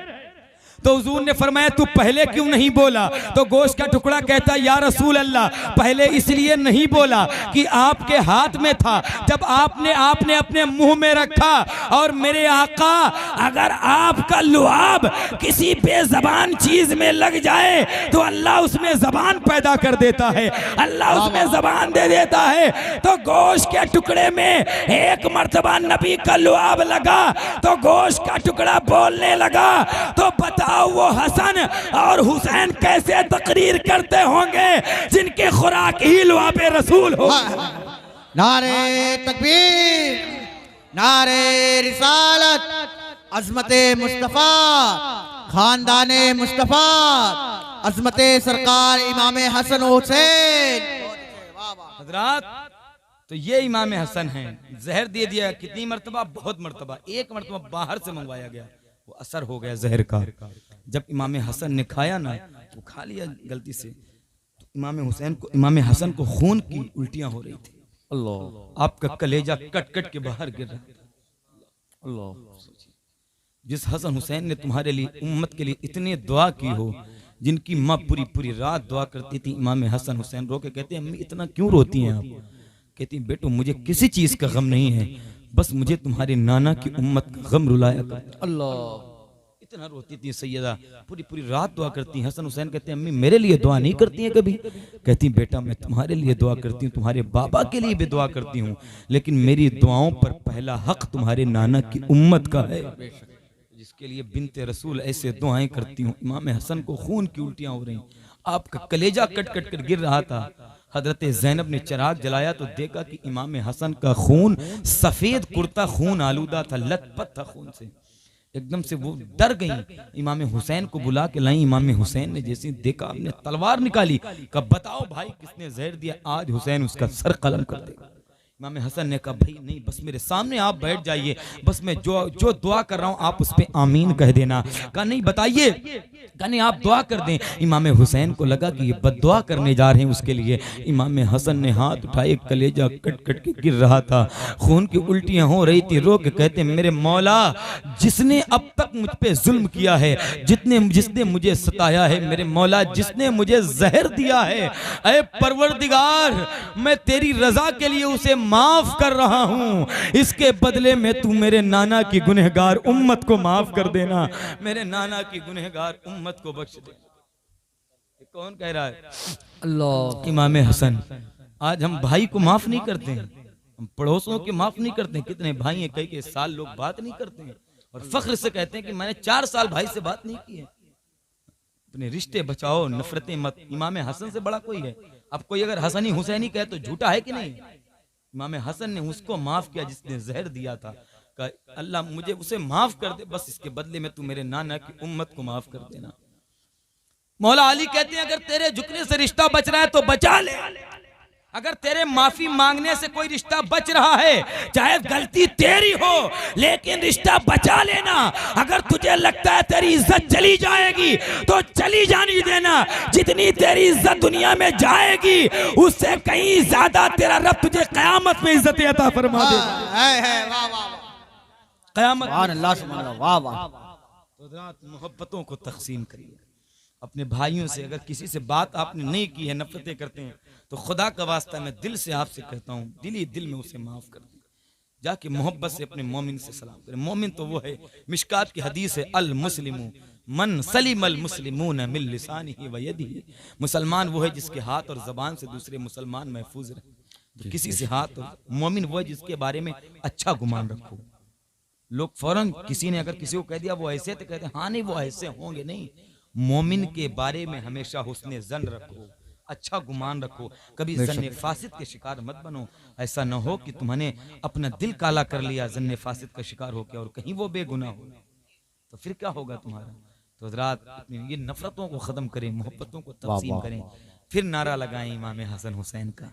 तो हुजूर ने फरमाया तू पहले क्यों नहीं बोला? तो गोश्त का टुकड़ा कहता या रसूल अल्लाह पहले इसलिए नहीं बोला कि आपके हाथ में था, जब आपने अपने मुंह में रखा। और मेरे आका अगर आपका लुआब किसी बेजबान चीज में लग जाए तो अल्लाह उसमें जबान पैदा कर देता है, अल्लाह उसमें जबान दे देता है। तो गोश्त के टुकड़े में एक मर्तबा नबी का लुआब लगा तो गोश्त का टुकड़ा बोलने लगा। तो बता वो हसन और हुसैन कैसे तकरीर करते होंगे जिनके खुराक ही लुआबे रसूल हो। नारे तकबीर, नारे रिसालत, अजमते मुस्तफा, खानदाने मुस्तफा, अजमते सरकार इमाम हसन हुसैन। हजरात तो ये इमाम हसन हैं। जहर दे दिया कितनी मर्तबा? बहुत मर्तबा। एक मर्तबा बाहर से मंगवाया गया, वो असर हो गया जहर का। जब इमाम हसन ने खाया ना तो खा लिया गलती से, तो इमाम हसन को खून की उल्टियां हो रही थी। अल्लाह, आपका कलेजा कट कट के बाहर गिर रहा था। अल्लाह, जिस हसन हुसैन ने तुम्हारे लिए उम्मत के लिए इतनी दुआ की हो, जिनकी माँ पूरी पूरी रात दुआ करती थी, इमाम हसन हुसैन रो के कहते हैं अम्मी इतना क्यों रोती हैं आप? कहती बेटो मुझे किसी चीज का गम नहीं है, बस मुझे तुम्हारे नाना की उम्मत का गम रुलाया कर। अल्लाह, इतना रोती थी सैयदा, पूरी पूरी रात दुआ करती। हसन हुसैन कहते हैं अम्मी मेरे लिए दुआ नहीं करती हैं कभी? कहती बेटा मैं तुम्हारे लिए दुआ करती हूँ, तुम्हारे बाबा के लिए भी दुआ करती हूँ, लेकिन मेरी दुआओं पर पहला हक तुम्हारे नाना की उम्मत का है, जिसके लिए बिनते रसूल ऐसे दुआएं करती हूँ। इमाम हसन को खून की उल्टियां हो रही, आपका कलेजा कट कट कर गिर रहा था। हजरत ज़ैनब ने चिराग जलाया तो देखा कि इमाम हसन का खून सफेद कुर्ता खून आलूदा था, लथपथ था खून से। एकदम से वो डर गई, इमाम हुसैन को बुला के लाई। इमाम हुसैन ने जैसे देखा आपने तलवार निकाली, कहा बताओ भाई किसने जहर दिया, आज हुसैन उसका सर कलम कर देगा। इमाम हसन ने कहा भाई नहीं, बस मेरे सामने आप बैठ जाइए, बस मैं जो दुआ कर रहा हूँ आप उस पे आमीन कह देना। कहा नहीं बताइए, कहा नहीं आप दुआ कर दें। इमाम हुसैन को लगा कि ये बद्दुआ करने जा रहे हैं उसके लिए। इमाम हसन ने हाथ उठाए, कलेजा कट कट के गिर रहा था, खून की उल्टियां हो रही थी। रो के कहते मेरे मौला जिसने अब तक मुझ पे जुल्म किया है, जिसने मुझे सताया है, मेरे मौला जिसने मुझे जहर दिया है, ऐ परवरदिगार मैं तेरी रजा के लिए उसे माफ कर रहा हूँ, इसके बदले में तू मेरे नाना की गुनहगार उम्मत को माफ कर देना, मेरे नाना की गुनहगार उम्मत को बख्श दे। ये कौन कह रहा है? अल्लाह, इमाम हसन। आज हम भाई को माफ नहीं करते हैं, हम पड़ोसियों के माफ नहीं करते हैं। कितने भाई हैं कई साल लोग बात नहीं करते हैं और फख्र से कहते हैं कि मैंने 4 साल भाई से बात नहीं की है। अपने रिश्ते बचाओ, नफरतें मत। इमाम हसन से बड़ा कोई है? अब कोई अगर हसनी हुसैनी कहे तो झूठा है कि नहीं? इमाम हसन ने उसको माफ किया जिसने जहर दिया था। कहा अल्लाह मुझे उसे माफ कर दे, बस इसके बदले में तू मेरे नाना की उम्मत को माफ कर देना। मौला अली कहते हैं अगर तेरे झुकने से रिश्ता बच रहा है तो बचा ले, अगर तेरे माफी मांगने से कोई रिश्ता बच रहा है, चाहे गलती तेरी हो, लेकिन रिश्ता बचा लेना। अगर तुझे लगता है तेरी इज्जत चली जाएगी तो चली जाने देना। जितनी तेरी इज्जत दुनिया में जाएगी उससे कहीं ज्यादा तेरा रब तुझे कयामत में इज्जत अता फरमा दे। वाह वाह कयामत सुभान अल्लाह सुभान अल्लाह वाह वाह। तो रात मोहब्बतों को तकसीम करिए अपने भाइयों से। अगर किसी से बात आपने नहीं की है, नफरतें करते हैं, तो खुदा का वास्ता मैं दिल से आपसे कहता हूँ, दिल ही दिल में उसे माफ कर दे। जाके मोहब्बत से अपने मोमिन से सलाम करें। मोमिन तो वो है, मिशकात की हदीस है, अल मुस्लिमु मन सलिमल मुस्लिमून मिन लिसानिही व यदिही। मुसलमान वो है जिसके हाथ और जबान से दूसरे मुसलमान महफूज रहे। तो किसी से हाथ और मोमिन वो है जिसके बारे में अच्छा गुमान रखो। लोग फौरन किसी ने अगर किसी को कह दिया वो ऐसे, तो कहते हैं हाँ नहीं वो ऐसे होंगे। नहीं, मोमिन के बारे में हमेशा हुस्ने जन रखो, अच्छा गुमान रखो, कभी जन्ने फासिद के शिकार मत बनो। ऐसा न हो कि तुमने अपना दिल काला कर लिया जन्ने फासिद का शिकार होकर और कहीं वो बेगुनाह हो, तो फिर क्या होगा तुम्हारा। तो हज़रात ये नफरतों को खत्म करें, मोहब्बतों को तक़सीम करें। फिर नारा लगाएं इमाम हसन हुसैन का,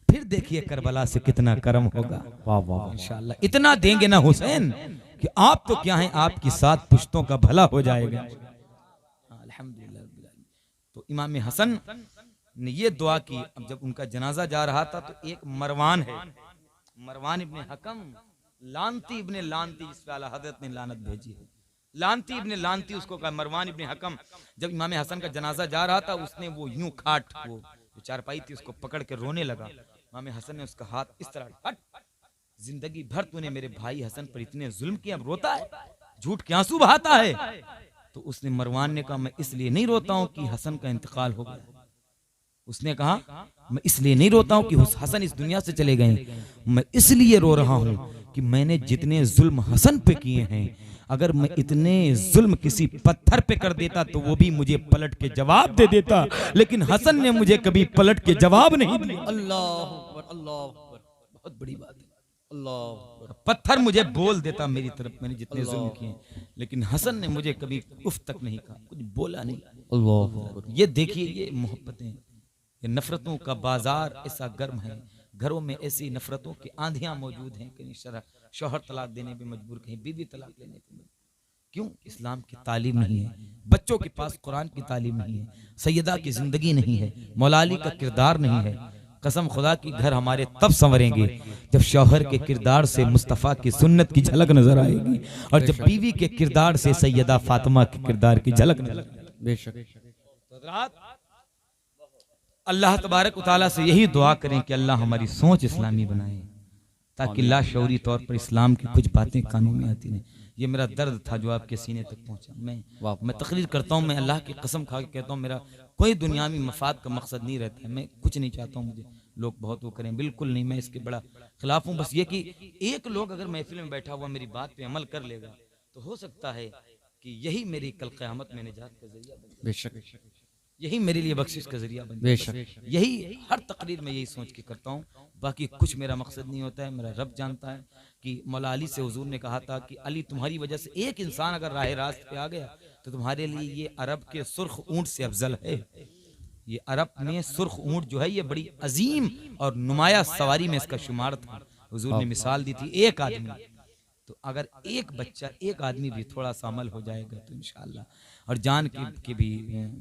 फिर देखिए करबला से कितना करम होगा। इंशाअल्लाह इतना देंगे ना हुसैन कि आप तो क्या हैं, आपकी 7 पुश्तों का भला हो जाएगा। अल्हम्दुलिल्लाह। तो इमाम हसन ने ये दुआ की। अब जब उनका जनाजा जा रहा था तो एक मरवान है, मरवान इब्ने हकम लानती इब्ने लानती, जिस पे आला हजरत ने लानत भेजी है, लानती इब्ने लानती उसको कहा। मरवान इब्ने हकम जब इमाम हसन का जनाजा जा रहा था, उसने वो यूं खाट वो जो चारपाई थी उसको पकड़ के रोने लगा। इमाम हसन ने उसका हाथ इस तरह, हट, जिंदगी भर तूने मेरे भाई हसन पर इतने जुल्म किया, अब रोता है, झूठ के आंसू बहाता है। तो उसने मरवान ने कहा मैं इसलिए नहीं रोता हूं कि हसन का इंतकाल हो गया। उसने कहा मैं इसलिए नहीं रोता हूं कि हसन इस दुनिया से चले गए, मैं इसलिए रो रहा हूं कि मैंने जितने जुल्म हसन पे किए हैं, अगर मैं इतने जुल्म किसी पत्थर पे कर देता तो वो भी मुझे पलट के जवाब दे देता, लेकिन हसन ने मुझे कभी पलट के जवाब नहीं दिया। अल्लाह अल्लाह, बहुत बड़ी बात है। अल्लाह, पत्थर मुझे बोल देता मेरी तरफ, मैंने जितने जुल्म किए, लेकिन हसन ने मुझे कभी उफ तक नहीं कहा, कुछ बोला नहीं। अल्लाह। ये देखिए ये मोहब्बतें, ये नफरतों का बाजार ऐसा गर्म है। घरों में ऐसी नफरतों की आंधियां मौजूद हैं, कहीं शौहर तलाक देने पे मजबूर, कहीं बीवी तलाक लेने पे मजबूर। क्यों? इस्लाम की तालीम नहीं है, बच्चों के पास कुरान की तालीम नहीं है, सैयदा की जिंदगी नहीं है, मौला अली का किरदार नहीं है। कसम खुदा की घर हमारे तब संवरेंगे जब शौहर के किरदार से मुस्तफ़ा की सुन्नत की झलक नजर आएगी, और जब बीवी के किरदार से सैयदा फातिमा के किरदार की झलक नजर आएगी। बेशक। अल्लाह तबारक व तआला से यही दुआ करें कि अल्लाह हमारी सोच इस्लामी बनाए, ताकि लाशऊरी तौर पर इस्लाम की कुछ बातें कानून में आती नहीं। ये मेरा दर्द था जो आपके सीने तक पहुंचा। मैं तकरीर करता हूँ, मैं अल्लाह की कसम खा के कहता हूँ, मेरा कोई दुनियावी मफाद का मकसद नहीं रहता है। मैं कुछ नहीं चाहता हूँ मुझे लोग बहुत वो करें, बिल्कुल नहीं, मैं इसके बड़ा खिलाफ हूँ। बस ये कि एक लोग अगर महफिल में बैठा हुआ मेरी बात पे अमल कर लेगा तो हो सकता है कि यही मेरी कल क़यामत में निजात का जरिया बन जाए। बेशक। यही मेरे लिए बख्शिश का जरिया बन जाए। यही हर तकरीर में यही सोच के करता हूँ, बाकी कुछ मेरा मकसद नहीं होता है। मेरा रब जानता है कि मौला अली से हुजूर ने कहा था कि अली तुम्हारी वजह से एक इंसान अगर राह रास्त पे आ गया तो तुम्हारे लिए ये अरब के सुर्ख ऊंट से अफजल है। ये अरब में सुर्ख ऊंट जो है ये बड़ी अजीम और नुमाया सवारी में इसका शुमार था। हुजूर ने मिसाल दी थी एक आदमी, तो अगर एक बच्चा एक आदमी भी थोड़ा सा अमल हो जाएगा तो इंशाअल्लाह, और जान की भी।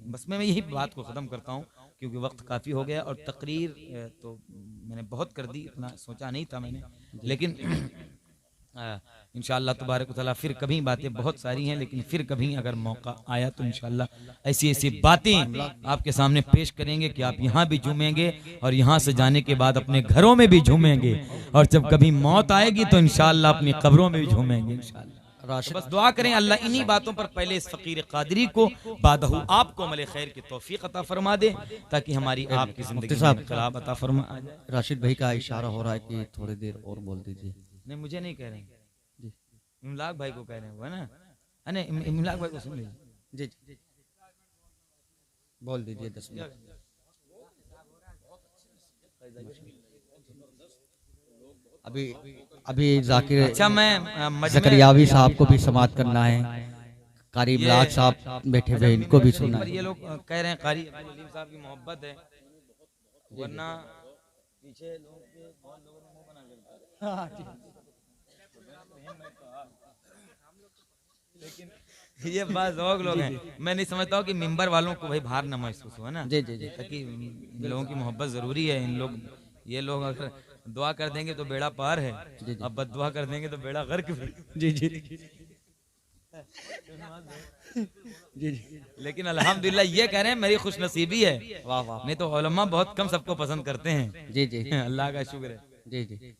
बस मैं यही बात को ख़त्म करता हूँ क्योंकि वक्त काफ़ी हो गया, और तकरीर तो मैंने बहुत कर दी, इतना सोचा नहीं था मैंने, लेकिन इंशाअल्लाह तबारक व तआला फिर कभी बातें बहुत सारी हैं, लेकिन फिर कभी अगर मौका आया तो इंशाअल्लाह ऐसी ऐसी बातें आपके सामने पेश करेंगे कि आप यहाँ भी झूमेंगे और यहाँ से जाने के बाद अपने घरों में भी झूमेंगे, और जब कभी मौत आएगी तो इंशाअल्लाह अपनी कब्रों में भी झूमेंगे इंशाअल्लाह। तो बस दुआ करें अल्लाह इन्हीं बातों पर पहले इस फकीर कादरी को बादहू आपको अमल खैर की तौफीक अता फरमा दे, ताकि हमारी आपकी जिंदगी में इनकलाब अता फरमा आ जाए। राशिद भाई का इशारा हो रहा है कि थोड़ी देर और बोल दीजिए। नहीं मुझे नहीं कह रहे जी, इमलाक भाई को कह रहे हैं, वो है ना, अरे इमलाक भाई को सुन लीजिए जी, बोल दीजिए 10 मिनट। अभी जाकिर अच्छा मैं ज़करियावी साहब को भी समाअत करना है, कारी इमलाक साहब बैठे हुए इनको भी सुनना है। ये लोग कह रहे हैं कारी अब्दुल अलीम साहब की मोहब्बत है, वरना पीछे लोग बहुत लोगों ने मुंह बना करता है, लेकिन ये बात लोग हैं। मैं नहीं समझता हूँ कि मिंबर वालों को भाई भार न महसूस हो, है ना। जी जी जी ताकि इन लोगों की मोहब्बत जरूरी है। इन लोग ये लोग अगर दुआ कर देंगे तो बेड़ा पार है, अब बददुआ कर देंगे तो बेड़ा गर्क भी। जी जी जी जी। लेकिन अल्हम्दुलिल्लाह ये कह रहे हैं मेरी खुशनसीबी है, वाह वाह। नहीं तो उलमा बहुत कम सबको पसंद करते हैं। जी जी अल्लाह का शुक्र है। जी जी।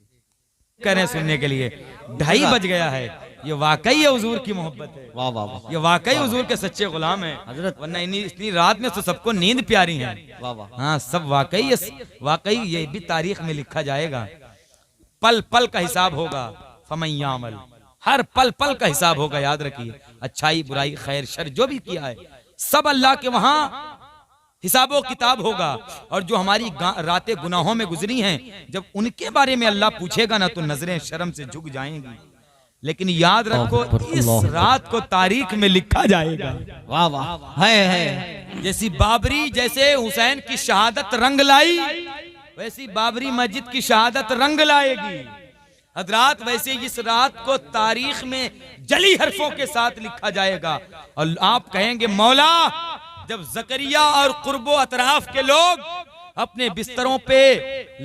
करें सुनने के लिए 2:30 बज गया है। ये वाकई ये हुजूर की मोहब्बत है, वाह वाह वाह। ये वाकई हुजूर के सच्चे गुलाम हैं हजरत। वरना इतनी रात में तो सबको नींद प्यारी है। वाह वाह। हाँ सब वाकई ये भी तारीख में लिखा जाएगा। पल पल का हिसाब होगा। फमैयामल, हर पल पल का हिसाब होगा। याद रखिए, अच्छाई बुराई खैर शर जो भी किया है सब अल्लाह के वहां हिसाबो किताब होगा। और जो हमारी रातें गुनाहों में गुजरी हैं, जब उनके बारे में अल्लाह पूछेगा ना तो नजरें शर्म से झुक जाएंगी। लेकिन याद रखो इस रात को तारीख में लिखा जाएगा। वाह वाह। है जैसी बाबरी, जैसे हुसैन की शहादत रंग लाई, वैसी बाबरी मस्जिद की शहादत रंग लाएगी हजरात। वैसे इस रात को तारीख में जली हरफों के साथ लिखा जाएगा। और आप कहेंगे मौला, जब जकरिया और कुर्बो अतराफ के लोग अपने बिस्तरों पे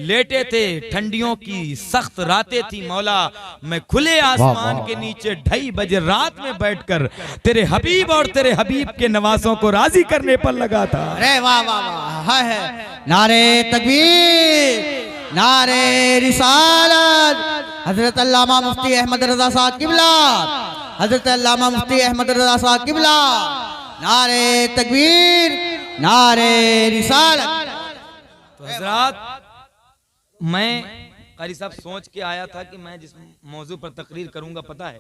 लेटे थे, ठंडियों की सख्त रातें थी, मौला मैं खुले आसमान के नीचे 2:30 बजे रात में बैठकर तेरे हबीब और तेरे हबीब के नवासों को राजी करने पर लगा था। अरे वाह वाह वाह। है नारे तकबीर, नारे रिसालत। हजरत अल्लामा मुफ्ती अहमद रजा साहब किबला, हजरत अल्लामा मुफ्ती अहमद रजा साहब किबला। नारे तकबीर, नारे रिसालत। तो हजरात, मैं कारी साहब सोच के आया था कि मैं जिस मौजू पर तकरीर करूंगा पता है,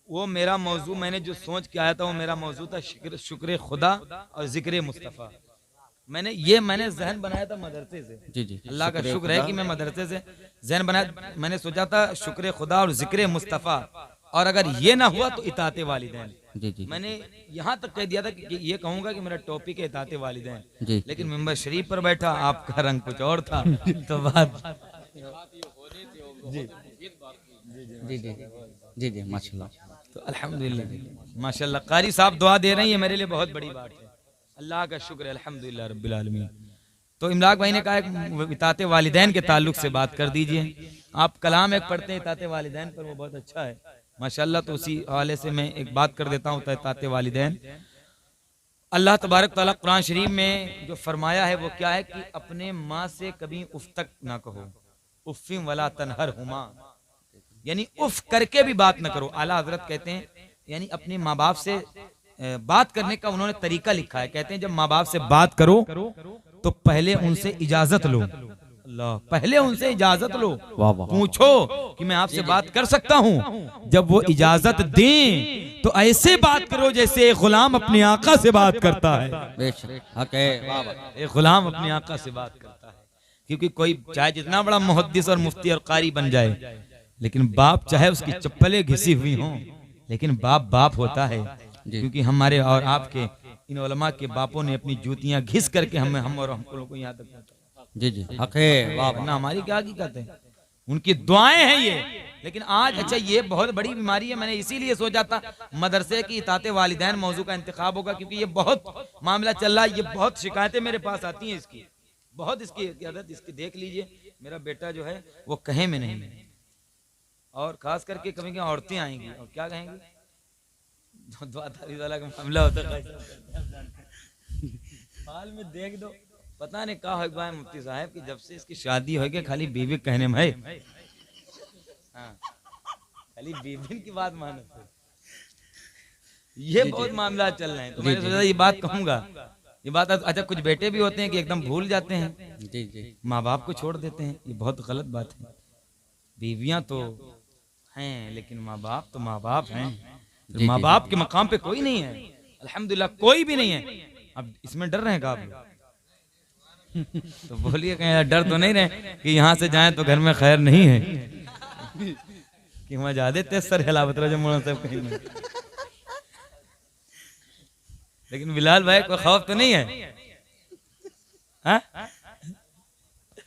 वो मेरा मौजू मैंने जो सोच के आया था वो मेरा मौजू था शुक्र खुदा और जिक्र मुस्तफ़ा। मैंने जहन बनाया था मदरसे से। जी जी। अल्लाह का शुक्र है कि मैं मदरसे से जहन बनाया। मैंने सोचा था शुक्र खुदा और जिक्र मुस्तफ़ा, और अगर ये ना हुआ तो इताते वालिदैन। जी जी। मैंने यहाँ तक कह दिया था कि ये कहूंगा कि मेरा टॉपिक है इताते वालिदैन, जी। लेकिन मिंबर शरीफ पर बैठा आपका रंग कुछ और था। तो बात जी जी जी जी जी माशाल्लाह। तो अल्हम्दुलिल्लाह माशाल्लाह कारी साहब दुआ दे रही है, मेरे लिए बहुत बड़ी बात है। अल्लाह का शुक्र है अल्हम्दुलिल्लाह रब्बिल आलमीन। तो इमलाक भाई ने कहा इताते वालिदैन के ताल्लुक से बात कर दीजिए। आप कलाम एक पढ़ते हैं इताते वालिदैन पर, वो बहुत अच्छा है माशाल्लाह। तो उसी हवाले से मैं एक बात कर देता हूँ इताते वालिदैन। अल्लाह तबारक तआला कुरान शरीफ में जो फरमाया है वो क्या है कि अपने माँ से कभी उफ तक ना कहो, उफ़िम वला तनहर हुमा, यानी उफ करके भी बात न करो। आला हजरत कहते हैं यानी अपने माँ बाप से बात करने का उन्होंने तरीका लिखा है। कहते हैं जब माँ बाप से बात करो तो पहले उनसे इजाजत लो। अल्लाह, पहले उनसे इजाजत लो, पूछो कि मैं आपसे बात कर सकता हूँ। जब वो इजाजत दें तो ऐसे बात करो जैसे एक गुलाम अपने आका से बात करता है। एक गुलाम अपने आका से बात करता है। क्योंकि कोई चाहे जितना बड़ा मुहद्दिस और मुफ्ती और कारी बन जाए, लेकिन बाप चाहे उसकी चप्पलें घिसी हुई हों, लेकिन बाप बाप होता है। क्योंकि हमारे और आपके इन उलमा के बापों ने अपनी जूतियां घिस करके हम और हम लोगों को यहाँ तक पहुंचाया। जी जी हक ना हमारी क्या हकीकत है, उनकी दुआएं हैं ये। लेकिन आज अच्छा ये बहुत बड़ी बीमारी है। मैंने इसीलिए सोचा था मदरसे की इताते वालिदैन मौजू का इंतखाब होगा, क्योंकि ये बहुत मामला चल रहा है। ये बहुत शिकायतें मेरे पास आती हैं इसकी, बहुत इसकी आदत। इसकी देख लीजिए, मेरा बेटा जो है वो कहे में नहीं, और खास करके कभी औरतें आएंगी और क्या कहेंगी, जो दुआदारी वाला का मामला होता है हाल में देख दो। पता नहीं कहा है मुफ्ती साहब कि जब से इसकी शादी हो गई खाली बीवी कहने में है। हाँ, खाली बीवी की बात मानो। ये बहुत मामला चल रहे हैं। तो मैंने सोचा ये बात कहूंगा। ये बात अच्छा, कुछ बेटे भी होते हैं कि एकदम भूल जाते हैं, जी जी, माँ बाप को छोड़ देते हैं। ये बहुत गलत बात है। बीवियां तो हैं लेकिन माँ बाप तो माँ बाप हैं। माँ बाप के मकाम पे कोई नहीं है, अल्हम्दुलिल्लाह कोई भी नहीं है। अब इसमें डर रहे हैं आप तो बोलिए कहीं डर तो नहीं रहे कि यहाँ से जाएं तो घर में खैर नहीं है कि वहां ज्यादा तेज सर हिलावत रहे मोड़ा सब कहीं में। लेकिन बिलाल भाई कोई खौफ तो नहीं है, हा?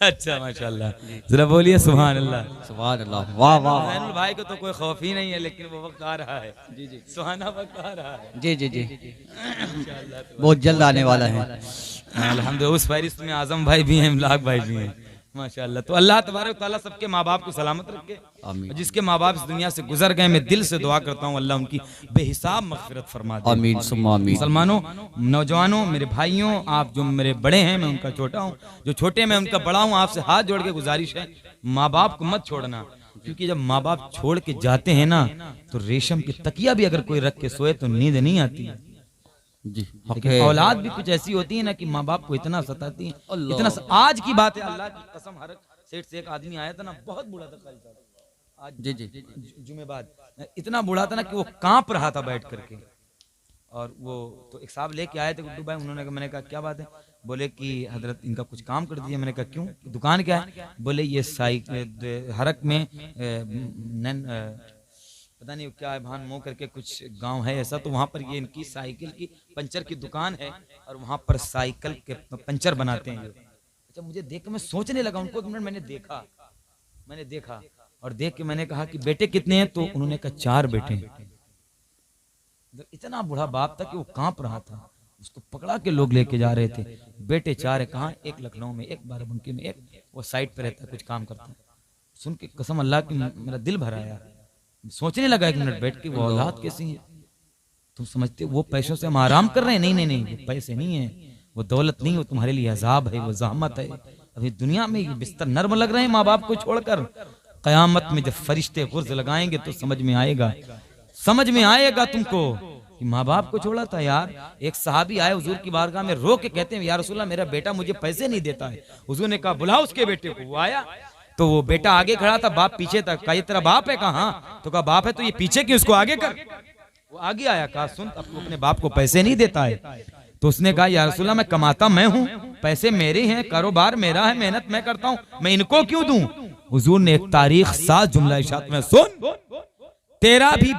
अच्छा माशाल्लाह, जरा बोलिए सुभान अल्लाह। सुभान अल्लाह, वाह वाह वाह। हुसैनुल भाई को तो कोई खौफ ही नहीं है, लेकिन वो वक्त आ रहा है। जी जी, सुहाना वक्त आ रहा है। जी जी जी, बहुत जल्द आने वाला है। अल्हम्दुलिल्लाह, उस फहरिस्त में आजम भाई भी हैं, इमलाक भाई भी हैं माशाल्लाह। तो अल्लाह तबारक तआला सबके माँ बाप को सलामत रखे। आमीन। और जिसके माँ बाप इस दुनिया से गुजर गए, मैं दिल से दुआ करता हूँ अल्लाह उनकी बेहिसाब मगफिरत फरमा दे। आमीन सुम्मा आमीन। मुसलमानों, नौजवानों, मेरे भाइयों, आप जो मेरे बड़े हैं मैं उनका छोटा हूँ, जो छोटे मैं उनका बड़ा हूँ, आपसे हाथ जोड़ के गुजारिश है, माँ बाप को मत छोड़ना। क्योंकि जब माँ बाप छोड़ के जाते हैं ना, तो रेशम की तकिया भी अगर कोई रख के सोए तो नींद नहीं आती। जी, लेकिन औलाद भी कुछ ऐसी होती है ना कि माँ बाप को इतना सताती है, इतना आज की बात है, अल्लाह की कसम, हर सेठ से एक आदमी आया था ना, बहुत बूढ़ा था कल आज, जी जी, जुमे बाद, इतना बूढ़ा था ना कि वो कांप रहा था बैठ करके। और वो तो एक साहब लेके आए थे गुड्डू भाई, उन्होंने कहा, मैंने कहा क्या बात है, बोले कि हजरत इनका कुछ काम कर दीजिए। मैंने कहा क्यों, दुकान क्या है? बोले ये साइकिल हरक में पता नहीं क्या है, भान मोह करके कुछ गांव है ऐसा, तो वहां पर ये इनकी साइकिल की पंचर की दुकान है और वहां पर साइकिल के पंचर बनाते हैं। अच्छा, मुझे देख के मैं सोचने लगा, उनको एक मिनट मैंने देखा और देख के मैंने कहा कि बेटे कितने हैं? तो उन्होंने कहा 4 बेटे हैं। इतना बूढ़ा बाप था कि वो कांप रहा था, उसको पकड़ा के लोग लेके जा रहे थे। बेटे 4 है, कहाँ? एक लखनऊ में, एक बाराबंकी में, एक वो साइड पे रहता है, कुछ काम करता है। सुन के कसम अल्लाह की मेरा दिल भर आया, सोचने लगा एक मिनट बैठ के, वो औलाद कैसी है? तुम समझते वो पैसों से हम आराम कर रहे हैं? नहीं, वो पैसे नहीं है, वो दौलत नहीं, वो तुम्हारे लिए अजाब है, वो ज़हमत है। अभी दुनिया में ये बिस्तर नर्म लग रहे हैं माँ बाप को छोड़कर, कयामत में जब फरिश्ते गुर्ज लगाएंगे तो समझ में आएगा तुमको कि माँ बाप को छोड़ा था। यार, एक सहाबी आए हुजूर की बारगाह में, रो के कहते हैं, या रसूलल्लाह मेरा बेटा मुझे पैसे नहीं देता है। हुजूर ने कहा बुलाओ उसके बेटे को। वो आया तो वो बेटा आगे खड़ा था, बाप पीछे था। कहा ये तेरा बाप है? कहा हाँ। तो कहा बाप है तो ये पीछे क्यों, इसको आगे कर। वो आगे आया, कहा सुन, अब तू अपने बाप को पैसे नहीं देता है। तो उसने कहा या रसूलल्लाह मैं कमाता मैं हूँ, पैसे मेरे हैं, कारोबार मेरा है, मेहनत मैं करता हूँ, मैं इनको क्यों दूं? हुजूर ने एक तारीख 7 जुमला इरशाद में, सुन, तेरा भी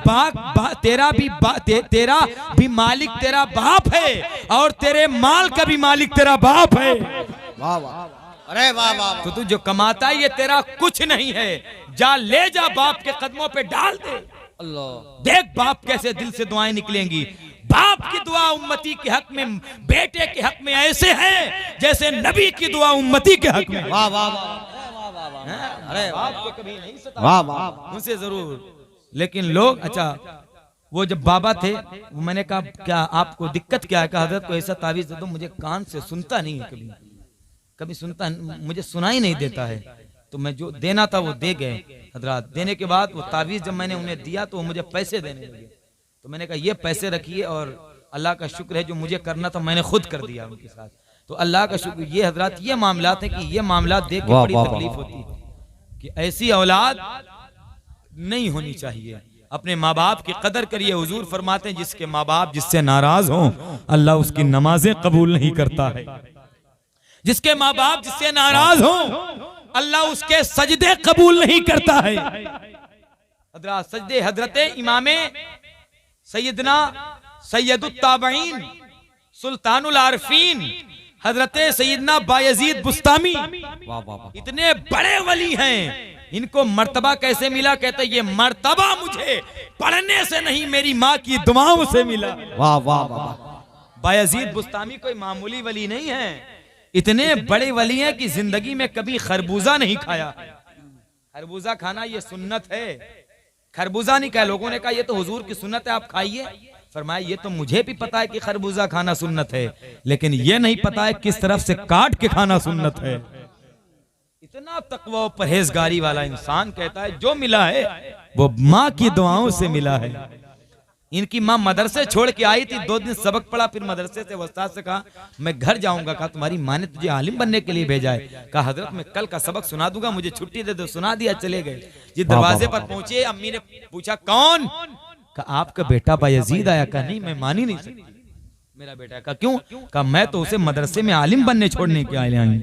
मालिक तेरा बाप है और तेरे माल का भी मालिक तेरा बाप है। वाह वाह, अरे वाह वाह। तो तू जो कमाता है ये तेरा कुछ नहीं है, जा ले जा बाप के कदमों पे डाल दे। अल्लाह, देख बाप कैसे दिल से दुआएं निकलेंगी। बाप की दुआ उम्मती के हक में, बेटे के हक में ऐसे है जैसे नबी की दुआ उम्मती के हक में। वाह वाह वाह, अरे बाप को कभी नहीं सता, वाह वाह, उनसे जरूर। लेकिन लोग, अच्छा वो जब बाबा थे, वो मैंने कहा क्या आपको दिक्कत क्या है? कहा हजरत को ऐसा तावीज दे दो, मुझे कान से सुनता नहीं है, कभी सुनता, मुझे सुनाई नहीं देता है। तो मैं जो देना था वो दे गए हजरत। देने के बाद वो तावीज जब मैंने उन्हें दिया तो वो मुझे पैसे देने लगे। तो मैंने कहा ये पैसे रखिए और अल्लाह का शुक्र है जो मुझे करना था मैंने खुद कर दिया उनके साथ। तो अल्लाह का शुक्र। ये हजरत ये मामलात है कि ये मामलात देख के बड़ी तकलीफ होती है कि ऐसी औलाद नहीं होनी चाहिए। अपने माँ बाप की कदर करिए। हुजूर फरमाते हैं जिसके माँ बाप जिससे नाराज हो अल्लाह उसकी नमाजें कबूल नहीं करता है। जिसके माँ बाप जिससे नाराज हो अल्लाह उसके सजदे कबूल नहीं करता है। हजरत सजदे हजरत इमामे सैयदना सैयदुत ताबईन सुल्तानुल आरफीन हजरत सैयदना बायजीद बुस्तामी, वाह वाह, इतने बड़े वली हैं, इनको मर्तबा कैसे मिला? कहते ये मर्तबा मुझे पढ़ने से नहीं मेरी माँ की दुआओं से मिला। वाह वाह वाह। बायजीद बुस्तामी कोई मामूली वली नहीं है, इतने बड़े वली हैं कि जिंदगी में कभी खरबूजा नहीं खाया। खरबूजा खाना ये सुन्नत है, खरबूजा नहीं खाया। लोगों ने कहा ये तो हुजूर की सुन्नत है, आप खाइए। फरमाया ये तो मुझे भी पता है कि खरबूजा खाना सुन्नत है, लेकिन ये नहीं पता है किस तरफ से काट के खाना सुन्नत है। इतना तकवा और परहेजगारी वाला इंसान कहता है जो मिला है वो माँ की दुआओं से मिला है। इनकी माँ मदरसे छोड़ के आई थी, 2 दिन सबक पढ़ा, फिर मदरसे से उस्ताद से कहा मैं घर जाऊंगा। कहा तुम्हारी माँ ने तुझे आलिम बनने के लिए भेजा है। कहा हजरत मैं कल का सबक सुना दूंगा, मुझे छुट्टी दे दो। सुना दिया, चले गए। जी दरवाजे पर पहुंचे, अम्मी ने पूछा कौन? कहा आपका बेटा बायजीद आया। कहा नहीं मैं मान ही नहीं सकती मेरा बेटा। कहा क्यों? कहा मैं तो उसे मदरसे में आलिम बनने छोड़ने के आए आई,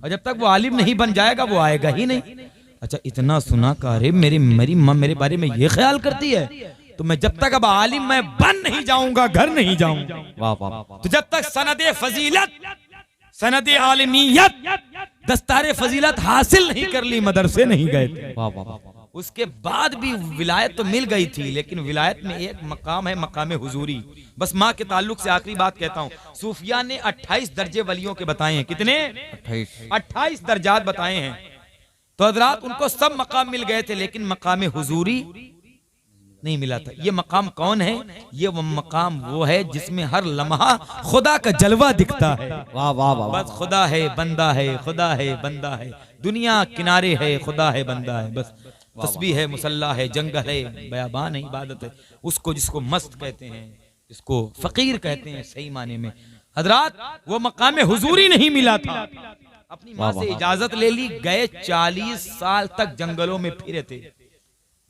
और जब तक वो आलिम नहीं बन जाएगा वो आएगा ही नहीं। अच्छा इतना सुना? कहा अरे मेरी माँ मेरे बारे में ये ख्याल करती है, तो मैं जब तक अब आलिम मैं बन नहीं जाऊंगा घर नहीं जाऊंगा। वाह वाह। तो जब तक सनदे फजीलत, सनदे आलिमियत दस्तारे फजीलत हासिल नहीं कर ली, मदरसे नहीं गए थे। वाह वाह वाह। उसके बाद भी विलायत तो मिल गई थी, लेकिन विलायत में एक मकाम है, मकाम हुजूरी। बस माँ के ताल्लुक से आखिरी बात कहता हूँ, सूफिया ने 28 दर्जे वलियों के बताए हैं। कितने? 28 दर्जात बताए हैं। तो हजरात उनको सब मकाम मिल गए थे, लेकिन मकाम हुजूरी नहीं मिला था। ये मकाम कौन है? ये वो मकाम वो है जिसमें हर लम्हा खुदा का जलवा दिखता है। वाह वाह वाह। बस खुदा है बंदा है, खुदा है बंदा है, दुनिया किनारे है, खुदा है बंदा है। बस तस्बीह है, मुसल्ला है, जंगल है, बयाबान है, इबादत है। उसको जिसको मस्त कहते हैं, जिसको फकीर कहते हैं सही माने में। हजरात वो मकाम हुजूरी नहीं मिला था। अपनी माँ से इजाजत ले ली, गए 40 साल तक जंगलों में फिरे थे।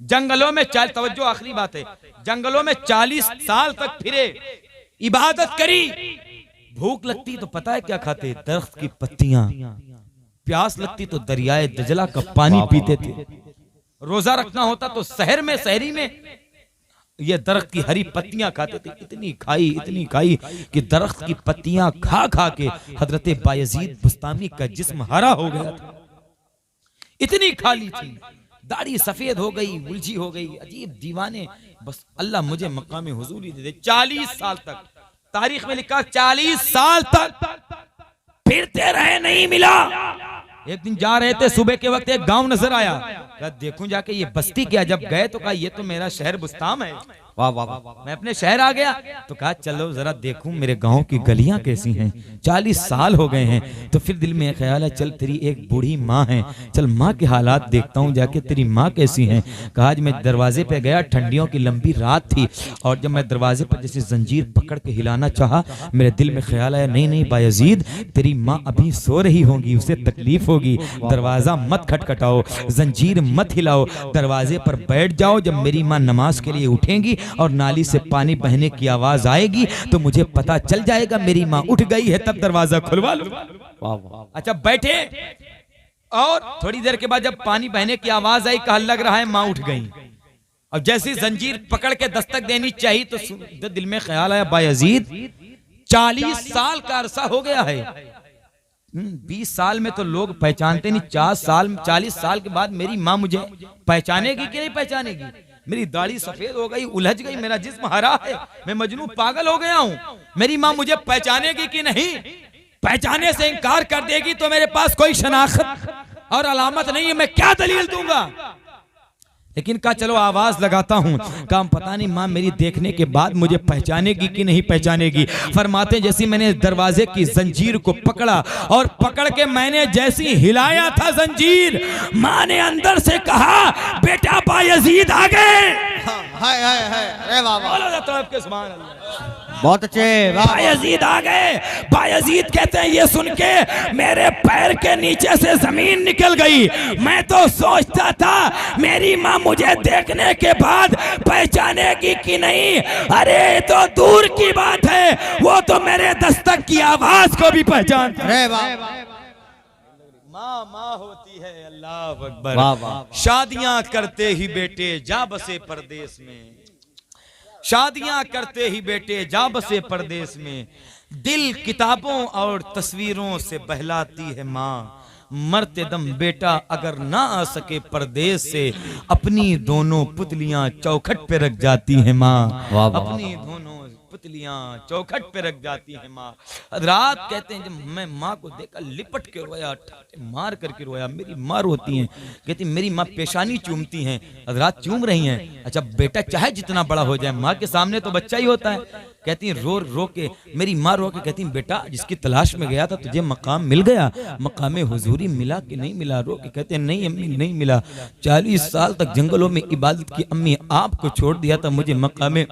जंगलों में तवज्जो आखिरी बात है, जंगलों में 40 साल तक फिरे, इबादत करी। भूख लगती तो पता है क्या खाते? दरख्त की पत्तियां। प्यास लगती तो दरियाए दजला का पानी पीते थे। रोजा रखना होता तो सहरी में ये दरख्त की हरी पत्तियां खाते थे। इतनी खाई कि दरख्त की पत्तियां खा खा के हजरत बायजीद बुस्तामी का जिस्म हरा हो गया था। इतनी खा ली थी, दाढ़ी सफेद हो गई, उलझी हो गई, अजीब दीवाने। बस अल्लाह मुझे मकाम हुजूरी दे दे। 40 साल तक, तारीख में लिखा 40 साल तक फिरते रहे, नहीं मिला। एक दिन जा रहे थे, सुबह के वक्त एक गांव नजर आया। कहा देखूं जाके ये बस्ती क्या। जब गए तो कहा ये तो मेरा शहर बुस्ताम है। वाह वाह वाह। मैं अपने शहर आ गया तो कहा चलो जरा देखूं मेरे गांव की गलियां कैसी हैं। 40 साल हो गए हैं। तो फिर दिल में ख्याल है चल तेरी एक बूढ़ी माँ है, चल माँ के हालात देखता हूँ जाके, तेरी माँ कैसी है। कहा आज मैं दरवाजे पे गया, ठंडियों की लंबी रात थी, और जब मैं दरवाजे पर जैसे जंजीर पकड़ के हिलाना चाहा, मेरे दिल में ख्याल आया नहीं बायजीद तेरी माँ अभी सो रही होगी, उसे तकलीफ होगी, दरवाजा मत खटखटाओ, जंजीर मत हिलाओ, दरवाजे पर बैठ जाओ। जब मेरी माँ नमाज के लिए उठेंगी और नाली से पानी बहने की आवाज आएगी तो मुझे पता चल जाएगा मेरी माँ उठ गई है, तब दरवाजा खुलवा लो। अच्छा बैठे, और थोड़ी देर के बाद जब पानी बहने की आवाज आई, कहा लग रहा है माँ उठ गई। और जैसी जंजीर पकड़ के दस्तक देनी चाहिए तो दिल में ख्याल आया बायजीद 40 साल का अरसा हो गया है। 20 साल में तो लोग पहचानते नहीं, 40 साल के बाद मेरी माँ मुझे पहचानेगी कि नहीं पहचानेगी। मेरी दाढ़ी सफेद हो गई, उलझ गई, मेरा जिस्म हरा है, मैं मजनू पागल हो गया हूँ। मेरी माँ मुझे पहचानेगी कि नहीं? पहचाने से इनकार कर देगी तो मेरे पास कोई शनाख्त और अलामत नहीं है, मैं क्या दलील दूंगा। लेकिन कहा चलो आवाज लगाता हूं। कहा पता नहीं माँ मेरी देखने के बाद मुझे पहचानेगी कि नहीं पहचानेगी। फरमाते जैसी मैंने दरवाजे की जंजीर को पकड़ा और पकड़ के मैंने जैसी हिलाया था जंजीर, माँ ने अंदर से कहा बेटा बायजीद आ गए। हाय हाय हाय, अरे वाह वाह, सुभान अल्लाह, बहुत अच्छे। बायजीद आ गए। बायजीद कहते हैं ये सुन के मेरे पैर के नीचे से जमीन निकल गई। मैं तो सोचता था मेरी माँ मुझे देखने के बाद पहचानेगी कि नहीं, अरे तो दूर की बात है, वो तो मेरे दस्तक की आवाज को भी पहचानती है। माँ माँ होती है, अल्लाह अकबर। वाह वाह। शादियां करते ही बेटे जा बसे परदेश में, शादियां करते ही बेटे जा बसे परदेश में, दिल किताबों और तस्वीरों से बहलाती है माँ, मरते दम बेटा अगर ना आ सके परदेश से, अपनी दोनों पुतलियां चौखट पे रख जाती है माँ, अपनी दोनों पुतलियां चौखट पे रख जाती है माँ। रात कहते हैं जब मैं माँ को देखा लिपट के रोया, मार करके रोया। मेरी माँ रोती हैं, कहती मेरी माँ पेशानी चूमती हैं, रात चूम रही हैं। अच्छा बेटा चाहे जितना बड़ा हो जाए माँ के सामने तो बच्चा ही होता है। कहती रो रो के, मेरी माँ रो के कहती बेटा जिसकी तलाश में गया था तुझे मकाम मिल गया, मकाम हुजूरी मिला कि नहीं मिला? रो के कहते नहीं अम्मी नहीं मिला, 40 साल तक जंगलों में इबादत की अम्मी, आपको छोड़ दिया था, मुझे मकाम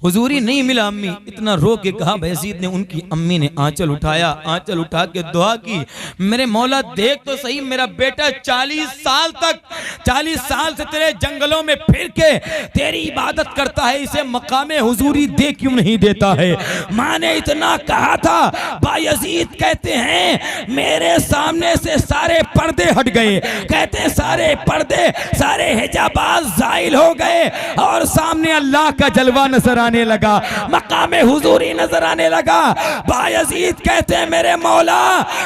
हुजूरी नहीं मिला अम्मी। इतना रो के कहा बायजीद ने, उनकी अम्मी ने आंचल उठाया, आंचल उठा के दुआ की, मेरे मौला देख तो सही मेरा बेटा 40 साल तक, 40 साल से तेरे जंगलों में फिर के तेरी इबादत करता है, इसे मकाम हुजूरी दे क्यों नहीं देता है? माँ ने इतना कहा था। बायजीद कहते हैं मेरे सामने से सारे पर्दे हट गए, कहते हैं सारे पर्दे, सारे हिजाबाज जाहिल हो गए और सामने अल्लाह का जलवा नजर आने लगा, मकामे हुजूरी नजर आने लगा। बायजीद कहते हैं मेरे मौला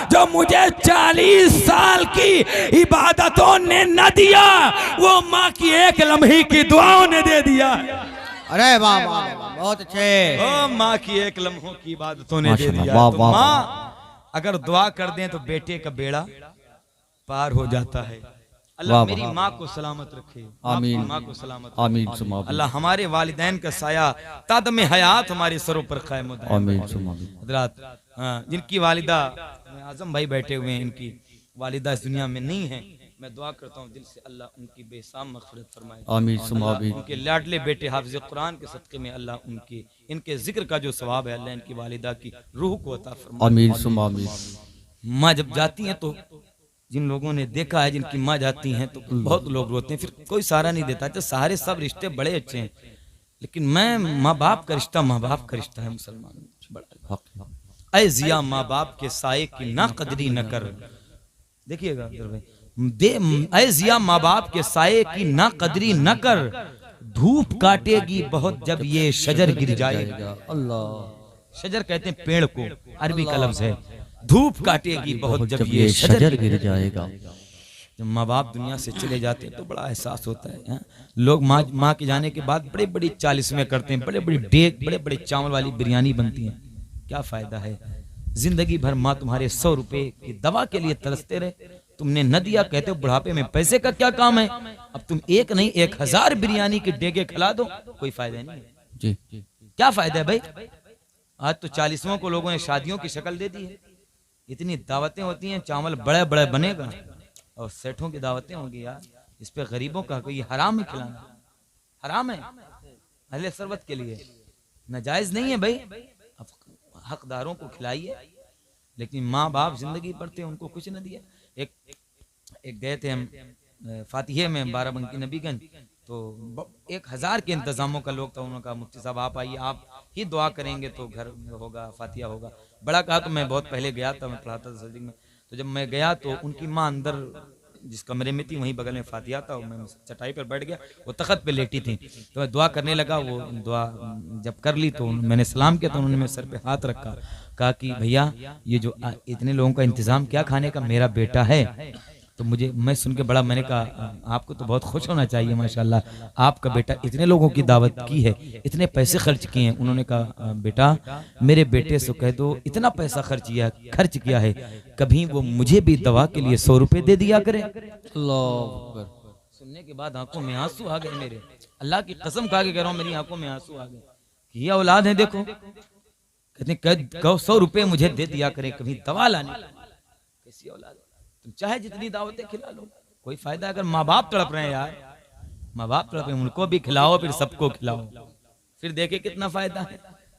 जो मुझे 40 साल की इबादतों ने न दिया वो माँ की एक लम्हे की दुआओं ने दे दिया। अरे वाह वाह बहुत अच्छे। ओ माँ की एक लम्हों की इबादतों ने दे दिया। वाह, तो वाह, माँ अगर दुआ कर दें तो बेटे का बेड़ा पार हो जाता है। अल्लाह वाह, मेरी वाह। माँ को सलामत रखे, आमीन। माँ को सलामत आमीन रखे। सुमा अल्लाह हमारे वालिदैन का साया तादम हयात हमारे सरों पर कायम हो जाए। आमीन सुमा हजरात, जिनकी वालिदा आजम भाई बैठे हुए हैं, इनकी वालिदा इस दुनिया में नहीं है, मैं दुआ करता हूँ दिल से अल्लाह उनकी बेसाम मग़फ़िरत फरमाए। आमीन सुमा आमीन। उनके लाडले बेटे हाफिज़ कुरान के सदक़े में अल्लाह उनकी इनके जिक्र का जो सवाब है अल्लाह इनकी वालिदा की रूह को अता फरमाए। आमीन सुमा आमीन। माँ जब जाती हैं तो जिन लोगों ने देखा है जिनकी माँ जाती हैं तो बहुत लोग रोते हैं, फिर कोई सहारा नहीं देता। अच्छा सारे सब रिश्ते बड़े अच्छे हैं, लेकिन मैं माँ बाप का रिश्ता माँ बाप का रिश्ता है मुसलमान बड़ा। ऐ जिया माँ बाप के साए की ना कदरी न कर, देखिएगा ऐ जिया माँ बाप के साए की ना कदरी न कर, धूप काटेगी बहुत जब ये शजर गिर जाएगा। अल्लाह। शजर कहते हैं पेड़ को, अरबी का लफ्ज है। धूप काटेगी बहुत जब ये शजर गिर जाएगा। जब माँ बाप दुनिया से चले जाते हैं तो बड़ा एहसास होता है, हा? लोग माँ के जाने के बाद बड़े बड़ी 40 में करते हैं, बड़े बड़ी डेग बड़े बड़े चावल वाली बिरयानी बनती है। क्या फायदा है? जिंदगी भर माँ तुम्हारे 100 रुपए की दवा के लिए तरसते रहे, तुमने न दिया, कहते हो बुढ़ापे में पैसे का क्या काम है। अब तुम एक नहीं 1000 बिरयानी के डेगे खिला दो, कोई फायदा नहीं जी। क्या फायदा है भाई? आज तो 40वां को लोगों ने शादियों की शक्ल दे दी है। इतनी दावतें होती हैं, चावल बड़े बड़े बनेगा और सेठों की दावतें होंगी। यार इस पे गरीबों का कोई हराम है, खिलाना हराम है अहले सरबत के लिए, नाजायज नहीं है भाई। अब हकदारों को खिलाइए, लेकिन माँ बाप जिंदगी भर थे उनको कुछ न दिया। एक गए थे हम फातिहे में बाराबंकी नबीगंज, तो 1000 के इंतजामों का लोग था। उन्होंने कहा मुफ्ती साहब आप आइए, आप ही दुआ करेंगे तो घर में होगा, फातिहा होगा। बड़ा कहा तो मैं बहुत पहले गया था, मैं पढ़ाता था सदी में। तो जब मैं गया तो उनकी माँ अंदर जिस कमरे में थी वहीं बगल में फातिहा था, और मैं चटाई पर बैठ गया, वो तख्त पे लेटी थी। तो मैं दुआ करने लगा। वो दुआ जब कर ली तो मैंने सलाम किया, तो उन्होंने मेरे सर पे हाथ रखा, कहा कि भैया ये जो इतने लोगों का इंतजाम क्या खाने का, मेरा बेटा है। तो मैं सुन के बड़ा, मैंने कहा आपको तो बहुत खुश होना चाहिए माशाल्लाह, आपका बेटा इतने लोगों की दावत की है, इतने पैसे खर्च किए हैं। उन्होंने कहा बेटा मेरे बेटे से कह दो इतना पैसा खर्च किया है, कभी वो मुझे भी दवा के लिए 100 रुपए दे दिया करे। अल्लाह। सुनने के बाद आंखों में आंसू आ गए मेरे, अल्लाह की कसम खा के कह रहा हूँ मेरी आंखों में आंसू आ गए। ये औलाद है, देखो कहते 100 रुपए मुझे दे दिया करे कभी दवा लाने। कैसी औलाद? तुम चाहे जितनी दावतें खिला लो, कोई फायदा। अगर माँ बाप तड़प रहे हैं यार, माँ बाप तड़प रहे हैं, उनको भी खिलाओ फिर सबको खिलाओ, फिर देखे कितना फायदा है।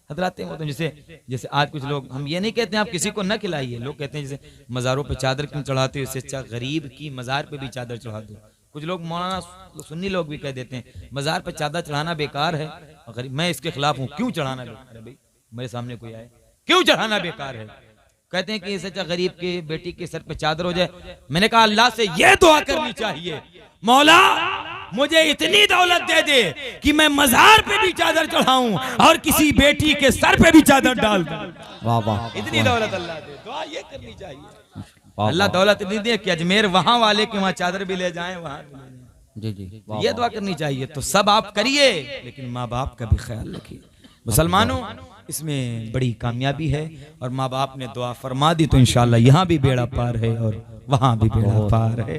हजराते वो तो जैसे आज कुछ लोग, हम ये नहीं कहते हैं आप किसी को न खिलाइए, लोग कहते हैं जैसे मज़ारों पे चादर क्यों चढ़ाते हो, इससे अच्छा गरीब की मज़ार पे भी चादर चढ़ा दो। कुछ लोग मौलाना सुन्नी लोग भी कह देते हैं मज़ार पे चादर चढ़ाना बेकार है, और गरीब, मैं इसके खिलाफ हूँ। क्यों चढ़ाना बेकार है भाई? मेरे सामने कोई आए, क्यों चढ़ाना बेकार है? कहते हैं कि इससे अच्छा गरीब के बेटी के सर पे चादर हो जाए। मैंने कहा अल्लाह से ये दुआ करनी चाहिए, मौला मुझे इतनी दौलत दे दे कि मैं मज़ार पे भी चादर चढ़ाऊं और किसी बेटी के सर पे भी चादर डाल दूं। वाह वाह। इतनी दौलत अल्लाह दे, दुआ ये करनी चाहिए। अल्लाह दौलत इतनी दे कि अजमेर वहां वाले के वहां चादर भी ले जाएं, वहां जी जी ये दुआ करनी चाहिए। तो सब आप करिए, लेकिन माँ बाप का भी ख्याल रखिए। मुसलमानों इसमें बड़ी कामयाबी है, और माँ बाप ने दुआ फरमा दी तो इंशाअल्लाह यहाँ भी बेड़ा पार है और वहाँ भी बेड़ा पार है।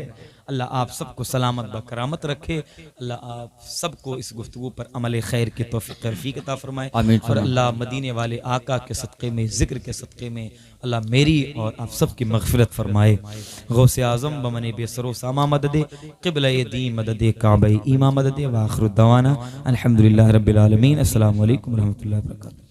अल्लाह आप सबको सलामत बकरामत रखे। अल्लाह आप सबको इस गुफ्तगू पर अमल खैर की तौफीक रफ़ीक अता फरमाए। और अल्लाह मदीने वाले आका के सदक़े में, ज़िक्र के सदक़े में अल्लाह मेरी और आप सबकी मग़फ़िरत फरमाए। गौसे आज़म बमने बेसरो सामा मददे, क़िबला दी मददे, काबा ईमा मददे, व आख़िरु दवाना अल्हम्दुलिल्लाहि रब्बिल आलमीन। अस्सलामु अलैकुम व रहमतुल्लाहि व बरकातुहू।